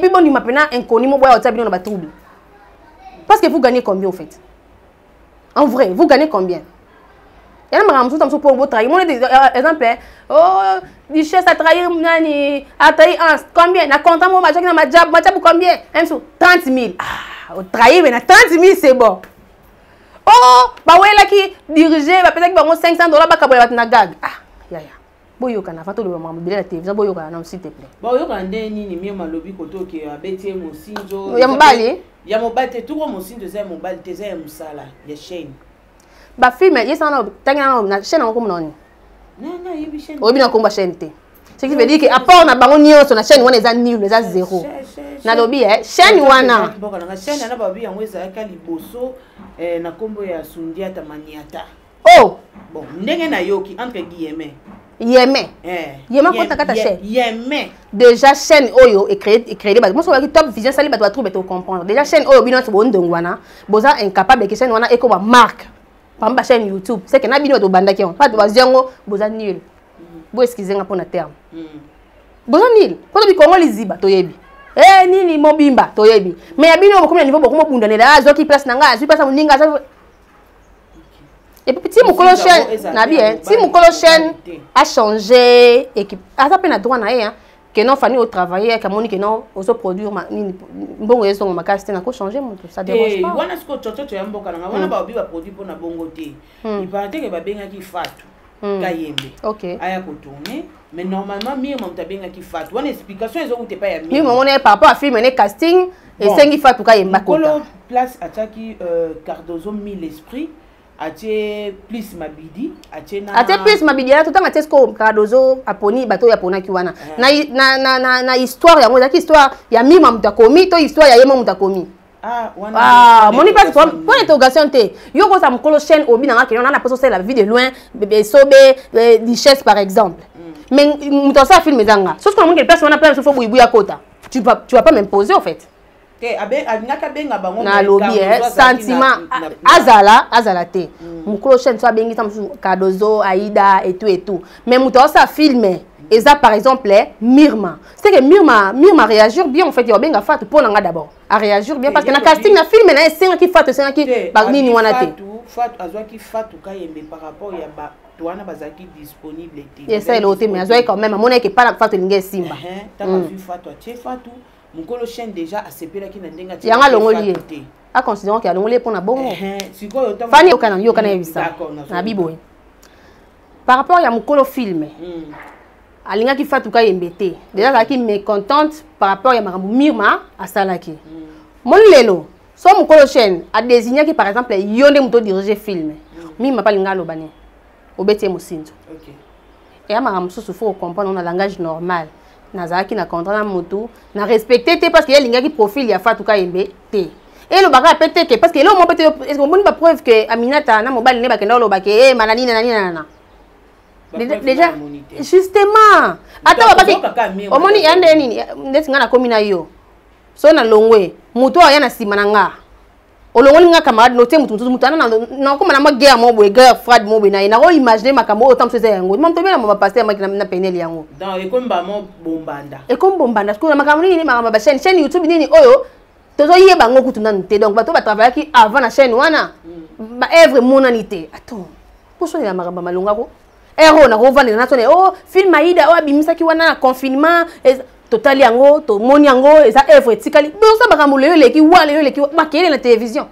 puis bon il m'appelle inconnu mo boya otsa bino na ba trouble. Parce que vous gagnez combien au fait? En vrai, vous gagnez combien? Et là madame tout ça pour vous trahir. Mon exemple oh Duchesse a trahi nani a trahi combien? Na compte moi ma job combien? 30 000. Ah, trahi mais na 30 000 c'est bon. Oh, bah ouais là qui diriger va peut-être que $500 ba kabola na gag. Ah, ya. Boyoka na fato le maman de la télévision boyoka non s'il te plaît. Boyoka ndeni ni mio malobi koto ke abeti mosinzo. Ya mbali? Ya mobali tout mosinzo c'est mobali teza ya musala ya chaîne. Ba film yesana tanga na chaîne en comme non. Non, yebi chaîne. Obi na komba chaîne te. Ce qui veut dire que à part na bango nyonso na chaîne wana eza nul, eza zéro. Na lobi chaîne wana. Chaîne na babi yango eza ka liboso na kombo ya Sundiata Maniata. Oh, bon, ndenge na yoki entre guillemets. Yémen. Yémen quand ta chaîne. Yémen. Déjà chaîne oyo est créé moi so ba top vision sali ba to trouver to comprendre. Déjà chaîne oyo bino so bon ndongwana, boza incapable que chaîne wana eko ba marque. Pamba chaîne YouTube, c'est que na bino to bandaki on. Pas to baziango boza nul. Bo excusez nga pour na terme. Boza nul. Quand bi Congo liziba to yebi. Nini mobimba to yebi. Mais ya bino ko niveau boko mo bundana zo ki place nanga, zo place moninga ça. Et puis si mon colochène na bien, si mon colochène a changé et que à ça peine droit na que non fani au travailler que moni que non au produire bon raison ma casse na ko changer mon tout ça dérange pas. Wana sko toto ya mboka nga wana ba obi ba produit pour na bongo te. Il paraît que ba benga ki fatu kayembe. OK. Aya ko tourner mais normalement mi mo tabenga ki fatu. Wana explication ezo ko te pa ya mi. Mi mo ne par rapport à film ne casting et sengi fatu kayemba ko. Kolo place ataki Cardozo mi l'esprit. Atie plus mabidi atie plus mabidi là tout temps atie sko Cardozo aponi bato ya pona kiwana na histoire ya moza ki histoire ya mima mutakomi to histoire ya yema mutakomi moni pas pour interrogation te yo ko sa mkolo chaîne obi na ngaki na poso la vie de loin bébé sobe Duchesse par exemple mais mutosa film ezanga sauf que mon quelque personne na plein faut boui ya kota tu vas pas m'imposer en fait. Na lobby sentiment azala te mukolo chaîne soit bengi tam Cardozo Aïda et tout mais muto ça filme et ça par exemple Mirma c'est que Mirma réagir bien en fait yo benga fatu pour nga d'abord à réagir bien parce que na casting na film na senga ki fatu senga ki ba nini wana te fatu azwa ki fatu kayembe par rapport ya ba toana bazaki disponible te et ça l'autre mais azwa quand même amona que pas na fatu linge simba ta ba vu fatu a fatu Mukolo chaîne déjà a sepela ki na ndenga ti. Yanga longoli. A considérant qu'il y a longoli pour na bongo. Sikoyo to. Fani yokana yebisa. Na biboy. Par rapport à Mukolo film. Alinga ki fatu ka yembete. Déjà ça qui mécontente par rapport à Marambo Mirma à Salaki. Mon lelo, so Mukolo chaîne a désigné que par exemple yonde muto diriger film. Mirma pas linga lobane. Obete mosinzo. OK. Et Marambo so faut comprendre on a langage normal. Nazaki na contrat na moto na respecter te parce que y a qui profil ya fatu ka yembe te et le baga pété que parce que là on peut est-ce qu'on peut pas preuve que Aminata na mobile ne ba kenda lo ba ke manani nana déjà justement ata ba ke o moni yande nini ndeti ngana komi na yo so na longwe moto ya na sima na nga olongoli nga camarade noté mutu na ko na guerre mo boy guerre froide mo bina na ko imaginer makambo autant que yango mam to bela mo passer na penel yango dans e comme ba mo bombanda ko na makambo ni makamba ba chaîne YouTube nini oyo tozo yeba ngo kutu nanu te donc bato ba travailler ki avant la chaîne wana ba œuvre monanité attends pour ça ya makamba malonga ko ero na ko vendre na tone oh film Aïda o abimisa ki wana na confinement total yango to moni yango eza œuvre tikali donc ça makambo le leki wala le leki makele na télévision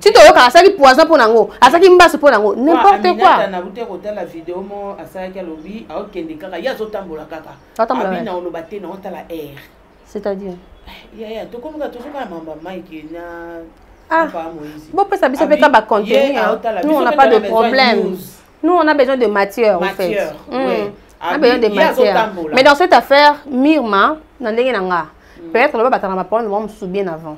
tu te yoka asaki poison pour nango asaki mbaso pour nango n'importe quoi na bute ko tala vidéo mo asaki lobi a okende kaka ya zo tambola kaka abi na oloba te na otala air c'est-à-dire ya to comme ka to soka mamba Mike na bon pesa biso peka ba contenu nous on n'a pas de problème nous on a besoin de matière en fait on a besoin de matière mais dans cette affaire Myrma na ndenge nanga peut-être là battre ma parole on me bien avant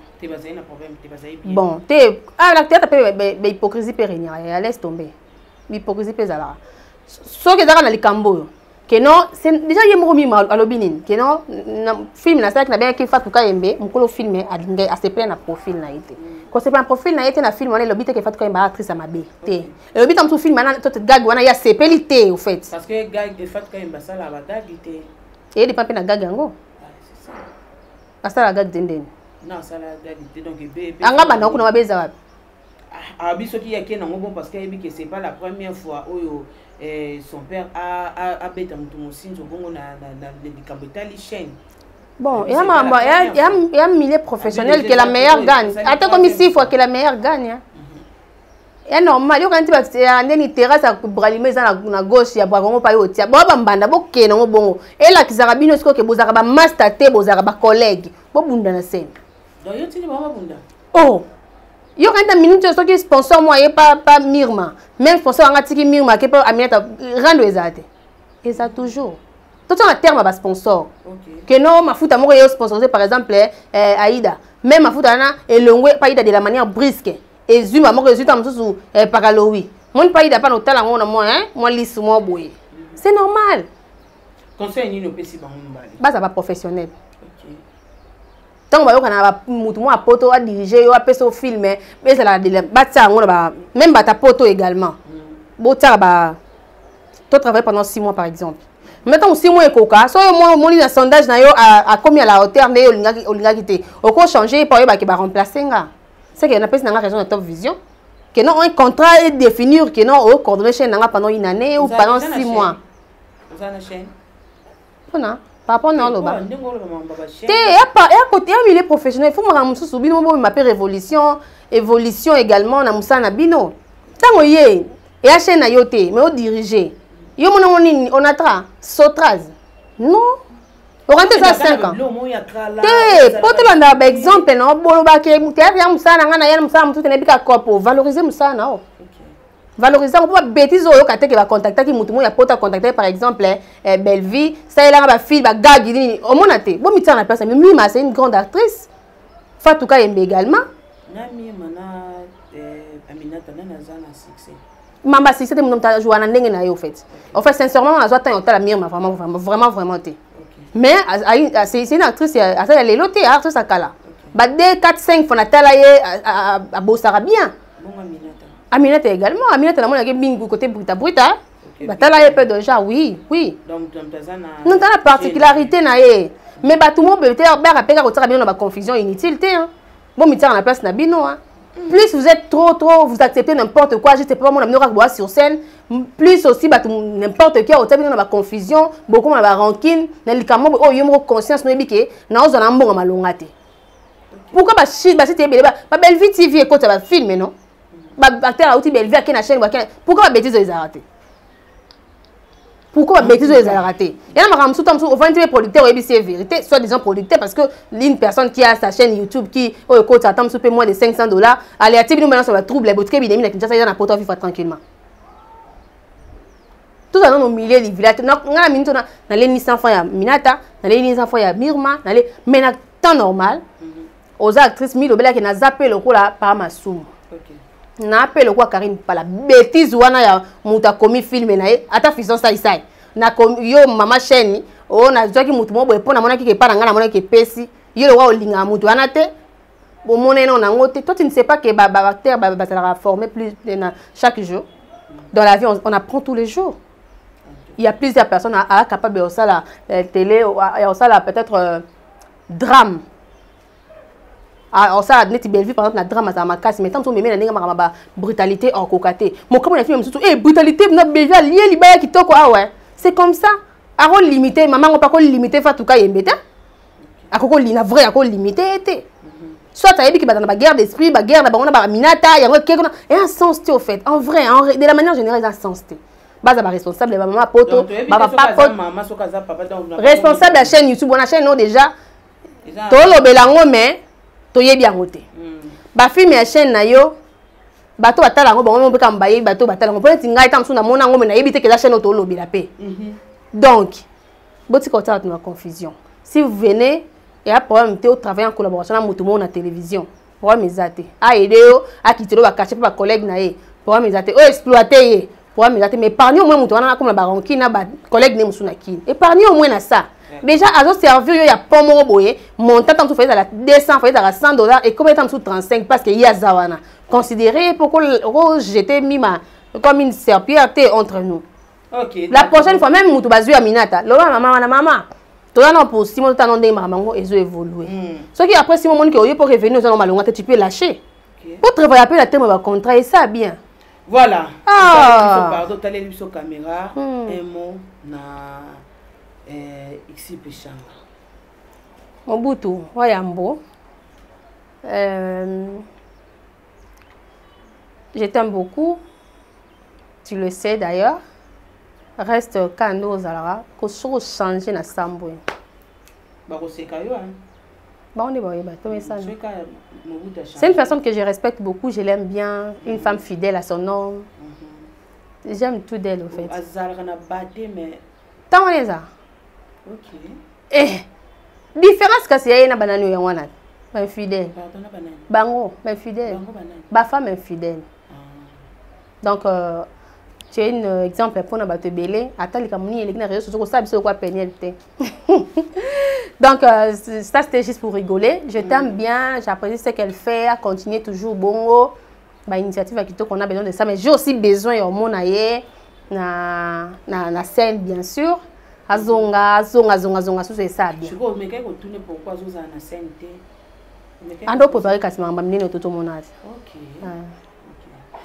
bon t'es l'acteur peut hypocrisie pérennière elle laisse tomber l'hypocrisie pesa là ce que dans les cambo que non c'est déjà il y a mon Myrma à l'obinin que non film na ça que na bien qu'il Fatou Kayembe mukolo filmer à se plaindre na profil na été quand c'est pas un profil na été na film on est l'obité que Fatou Kayembe actrice à mabe té et l'obité dans tout film na tout gag wana ya sepelité au fait parce que gag de Fatou Kayembe ça la gag té et dépend na gag yango ça la gag denden non ça la gag té donc anga bana ko na mabeza wapi biso ki yake na bon parce que que c'est pas la première fois oyo son père a bêta mutu mosinzo bongo na likambetali chaîne. Bon, il y a un milieu professionnel qui est la meilleure gagne. Attends comme ici, il faut que la meilleure gagne. Et normal, yo quand tu vas ndeni terrasse à bralime na gauche ya bwango pa yo tia. Bo bambanda bo ke nango bongo. Et là kizaka bino siko ke bozaka ba master te bozaka ba collègue. Bo bunda na scène. Donc yo tini ba bunda. Oh. Yo quand ta minute so que sponsor moi et pas Myrma. Même sponsor anga tiki Myrma ke pa Aminata rendre ezate. Et ça toujours. Tout un terme à sponsor. Que non ma foot amour est sponsorisé par exemple Aïda. Même ma foot ana elongwe pas Aïda de la manière brusque. Et zuma mo résultat msusu paralowi. Mon pas Aïda pas no tala ngona moi hein, moi lisse moi boy. C'est normal. Conseil ni no pesi ba mbali. Ba ça va professionnel. Tant que na mutu mo apoto a diriger yo apesa au film mais ça la ba ta ngona ba même ba ta poto également. Bo ta ba toi travailler pendant 6 mois par exemple. Mettons 6 mois et coca, so moi mon na sondage na yo a combien la hauteur ne olinga kité. Oko changer pour yo ba ki ba remplacer nga. C'est que na pesa na raison de Top Vision que non un contrat est définir que non au coordonner chaîne nga pendant une année ou pendant 6 mois. Vous avez une chaîne. Voilà. Par rapport à l'Oba. Et côté un milieu professionnel, il faut me ramener sous bino, moi m'appelle évolution également na musa na bino. Tant et la chaîne na yoté, mais au diriger. Yo on a tra Sotraz. Non. On rentre ça 5 ans. Pour te donner un exemple, non, boloba ke mutéa ya musa na ngana ya musa mutu tenebika kopo, valoriser musa na o. Valoriser on peut bêtise au côté qui va contacter qui mutu mo ya pota contacter par exemple Bellevie, ça il a ba fille ba gag au monate. Bon mitana personne, mais Myrma c'est une grande actrice. Fatou Kayembe également. Nami mana Aminata na zana succès. Mamba si c'était mon ta jouer na ndenge na yo en fait sincèrement on a besoin tant la Myrma vraiment té. Mais c'est une actrice ça elle est lotée actrice akala. Ba 2 4 5 fonatala ye a bosara bien. Bon Aminata également. Aminata na mona ke bingu côté bruta. Batala ye peu de gens oui. Donc non t'as la particularité na ye. Mais ba tout le monde peut ba rappeler ko tsara bien na ba confusion inutile té hein. Bon mitara na place na bino hein. Plus vous êtes trop vous acceptez n'importe quoi, je sais pas mon ami boire sur scène, plus aussi ba n'importe qui au tabino na ba confusion, beaucoup na ba rancune, na likamo oh yo mo conscience no ebike na ozo na mbongo malonga té. Pourquoi ba c'était ba Bellevie TV écoute ba film non? Ba acteur outil Bellevie qui na chaîne pourquoi ba bêtise les arrêter? Pourquoi bêtise les arrêter? Et là ma tout au 20 producteur et c'est vérité, soit disant producteur parce que une personne qui a sa chaîne YouTube qui au écoute attend sous moins de $500, allez attirer nous maintenant sur la trouble les boutiques bien mis na ça poto vivre tranquillement. Tout ça dans nos milieux de village, na minute na les 100 francs ya Minata, na les 100 francs ya Myrma, na les mais na temps normal aux actrices mi lobela qui na zappé le coup là par Masumu. Na appelle quoi Karine pas la bêtise wana ya muta komi film na ye ata fison ça na yo mama chaîne on a joki mutu mo boy pona mona ki ke para ngana mona ke pesi yo le wa olinga mutu anate bon mon non nango te toi tu ne sais pas que bactère ça va former plus chaque jour dans la vie on apprend tous les jours. Il y a plusieurs personnes capables de ça la télé et ça la peut-être drame. Alors ça net belle vie par exemple la drame ça ma casse mais tant que me na ninga brutalité en cocaté. Mon comme on a fait même surtout brutalité na belle vie lié libaya kitoko ah ouais. C'est comme ça. A ko limiter maman on pas ko limiter fa tout cas yembeta. A ko lina vrai a ko limiter été. Soit tu as dit que dans la guerre d'esprit, la guerre na minata, il y a un sens au fait. En vrai, de la manière générale, il y a un sens. Base à responsable de maman poto, papa responsable de la chaîne YouTube, on a chaîne non déjà. Tolo belango mais toye bien ngote. Ba film ya chaîne na yo bato batala ngo bango mpe kambaye bato batala ngo peut ngai tam suna mona ngo mais na yebite que la chaîne tolo bela pe. Donc, boti ko ta na confusion. Si vous venez et à problème au travail en collaboration avec tout le monde à la télévision pour mes athées à aider à quitter le cacher pour collègue naé pour mes athées exploiter pour mes athées mais épargner au moins mon tournant comme la baron qui n'a pas collègue né musuna qui épargner au moins à ça déjà à ce servir il y a pas mon boyer montant tant tout fait à la 200 fait à $100 et combien temps sous 35 parce que il y a zawana considéré pourquoi j'étais mima comme une serpillère entre nous. OK. La prochaine fois même mutu bazu aminata lo maman non pour Simon t'as des maman ils ont évolué. Ce qui après Simon mon qui pour revenir aux malonga tu peux lâcher. Pour travailler après la terme contrat et ça bien. Voilà. Pardon, tu allais sur caméra un mot na ici péchanga. Mobutu Wayambo. Je t'aime beaucoup. Tu le sais d'ailleurs. Reste quand nous allons changer na sambo. C'est une personne que je respecte beaucoup, je l'aime bien, une femme fidèle à son homme. J'aime tout d'elle au fait. Tant on est là. OK. Eh, différence que c'est na bananu ya wana. Ba fidèle. Bango, ba fidèle. Ba femme infidèle. Donc tu es un exemple pour nous battre belé. Attends les camoni les réseaux sociaux ça c'est quoi pénalité. Donc ça c'était juste pour rigoler. Je t'aime bien, j'apprécie ce qu'elle fait, à continuer toujours bongo. Bah initiative qui qu'on a besoin de ça mais j'ai aussi besoin au monde ailleurs na scène bien sûr. Azonga c'est ça bien. Je mais qu'est-ce que tourner pourquoi zoza na scène té. Ando préparer quasiment m'amener tout mon âge. OK.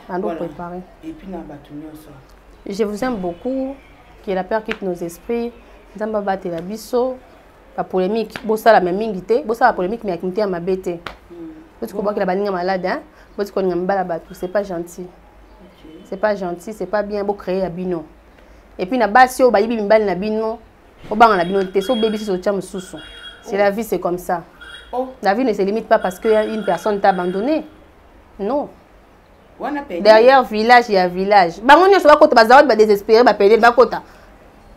Voilà. Préparer. Et puis je vous aime beaucoup, que la peur quitte nos esprits. Nzamba bate la biso, la polémique, bossa la même mingité, bossa la polémique mais avec ma bête. Parce que la baninga malade, hein, parce qu'on y a mbala batou, c'est pas gentil. C'est pas gentil, c'est pas bien beau créer à bino. Et puis na basio ba yibi mbali na bino, au bang na bino te so baby so tcham sousou. C'est la vie, c'est comme ça. La vie ne se limite pas parce que une personne t'a abandonné. Non. Derrière village, il y a village. Bango nyo so ba kota bazawad ba désespéré ba pédé ba kota.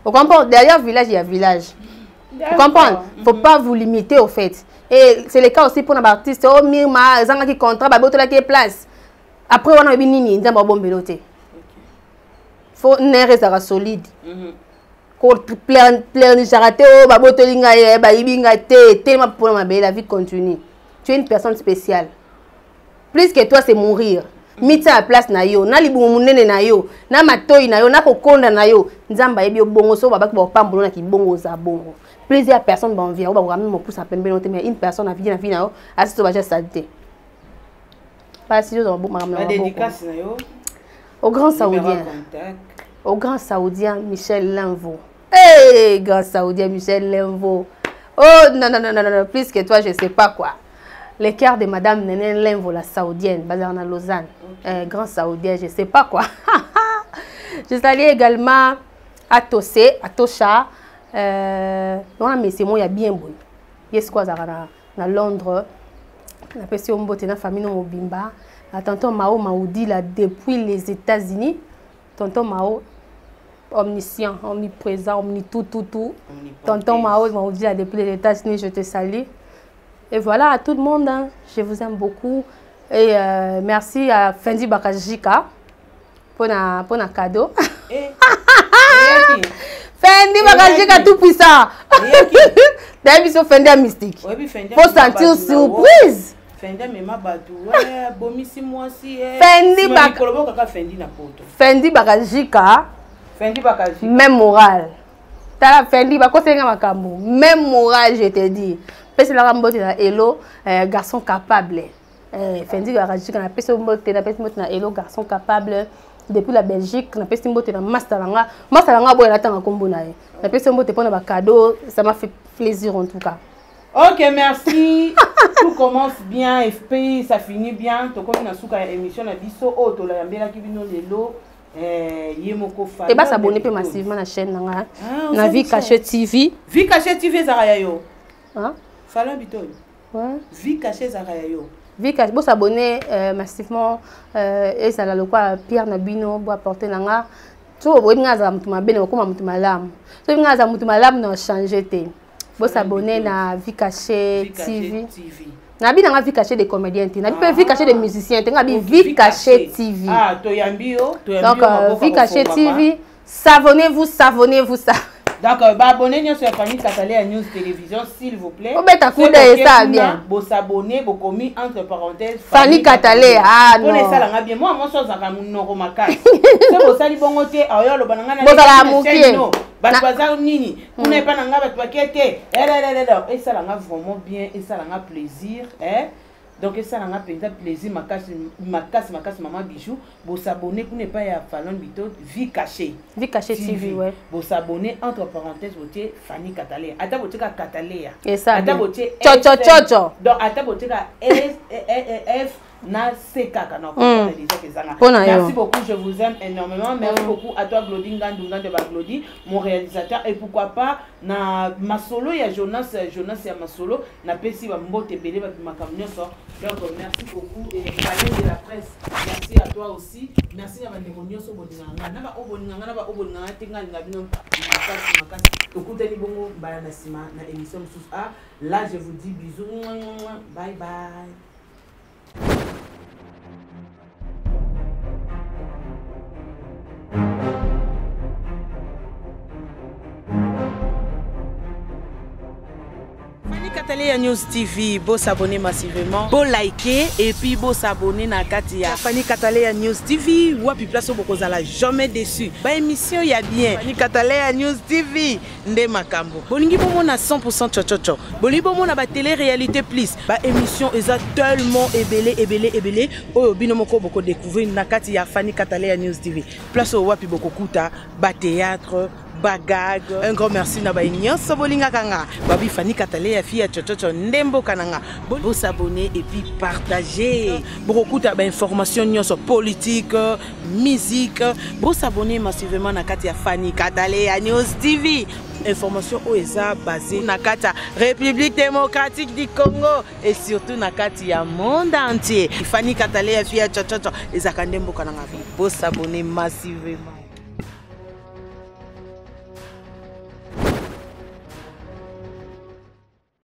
Vous comprenez? Derrière village, il y a village. Vous comprenez? Faut pas vous limiter au fait. Et c'est le cas aussi pour les artistes. Oh mirma, zanga qui contrat ba boto la qui place. Après on a binini, nzamba bombeloté. Faut nerf ça solide. Ko plein jarate oh ba boto linga ba ibinga te tellement pour ma belle la vie continue. Tu es une personne spéciale. Plus que toi c'est mourir. Mita à place na yo na libu munene na yo na matoi na yo na kokonda na yo nzamba yebi bongo so baba ko pambulo na ki bongo za bongo plusieurs personnes vont venir ba même pousse à pembe mais une personne a vie na vie na yo assiste ba saleté pas si yo bon ma dédicace na yo au grand saoudien Michel Lenvo. Eh grand saoudien Michel Lenvo. Oh non plus que toi je sais pas quoi. Les cœurs de Madame Néné Lenvo, la saoudienne, basée en Lausanne. Grand saoudien, je ne sais pas quoi. Je salue également à Tossé, à Tosha. Mais c'est moi, il y a bien bon. Il y a quoi à Londres. La personne qui a famille Mobimba. Tonton Mao Maoudi là depuis les États-Unis. Tonton Mao omniscient, omniprésent, tout. Tonton Mao Maoudi là depuis les États-Unis, je te salue. Et voilà, à tout le monde, hein, je vous aime beaucoup. Et merci à Fendi Bakajika pour un cadeau. Fendi Bakajika tout puissant. D'ailleurs, ils sont Fendi mystique. Faut sentir surprise. Fendi mema batu. Ouais, bomisi moi si. Fendi bak. Fendi bakajika. Fendi bakajika. Même morale. T'as la Fendi bakosenga makambo. Même morale, je te dis. Parce que la rambote na hello, garçon capable. Fendi bakajika na pese mbote na pese mbote na hello, garçon capable. Depuis la Belgique, na pese mbote na Mastalanga. Mastalanga boy na tanga kombo na ye. Na pese mbote pour na cadeau, ça m'a fait plaisir en tout cas. Ok, merci. Tout commence bien, et puis ça finit bien. Donc, on a une émission na biso, oh, to la yambela ki bino lelo, yemoko fa. Et bah s'abonner peu massivement à la chaîne na. Na Vie Cachée TV. Vie Cachée TV Zaraya yo. Hein? Fala bitoy. Ouais. Vie Cachée Zaraya yo. Vie Cachée, bon s'abonner massivement et ça la quoi Pierre Nabino bo apporter nanga. So bo ngaza mutu mabene ko mutu malamu. So ngaza mutu malamu na changer te. Vous s'abonner à Vie Cachée TV. Nabi na Vie Cachée des comédiens, nabi pas Vie Cachée des musiciens, nabi Vie Cachée TV. Ah, toyambio, donc Vie Cachée TV, savonnez-vous. D'accord, bah abonnez-vous sur Fanny Katalé à News Télévision, s'il vous plaît. Vous mettez un coup d'œil ça bien. Vous s'abonnez, vous commis entre parenthèses. Fanny Katalé, ah non. Prenez ça là bien. Moi chose à mon noromaka. C'est pour ça li bongote ayo lo bananga na. Vous allez amukier. Bazar nini. Vous n'avez pas nanga ba pakete. Et ça là vraiment bien et ça là plaisir, hein. Donc ça n'a pas plaisir ma casse maman bijou vous s'abonner pour ne pas y Fallon Bito Vie Cachée TV ouais vous s'abonner entre parenthèses voter Fanny Katalé ata voter ka Katalé et ça ata voter cho donc ata voter ka F na CK non merci beaucoup, je vous aime énormément. Merci beaucoup à toi Glody Ngandunga de Glody, mon réalisateur, et pourquoi pas na masolo ya Jonas ya masolo na pesi ba mbote belé ba makamnyoso. Donc merci beaucoup et Palais de la presse, merci à toi aussi. Merci à Vandemonyoso Bodinanga na ba obonanga tinga ngabino makasi tokutani bongo bala na sima na émission sous A. Là je vous dis bisous, bye bye. Katalé News TV, beau s'abonner massivement, beau liker et puis beau s'abonner na Katia. Fanny Katalé News TV, wapi place beaucoup zala jamais déçu. Ba émission ya bien. Fanny Katalé News TV, nde makambo. Bolingi bomo na 100% chochocho. Bolingi bomo na ba télé-réalité plus. Ba émission eza tellement ébélé. Oyo bino moko boko découvrir na Katia Fanny Katalé News TV. Place wapi boko kuta, ba théâtre, bagag. Un grand merci na ba nyonso bolinga kanga. Babi Fanny Katalé ya fille chochocho ndembo kananga. Bon s'abonner et puis partager. Beaucoup d'informations nyonso politique, musique. Bon s'abonner massivement na Katia Fanny Katalé News TV. Information OESA basée na Katia République démocratique du Congo et surtout na Katia monde entier. Fanny Katalé ya fille chochocho ezakandembo kananga. Bon s'abonner massivement.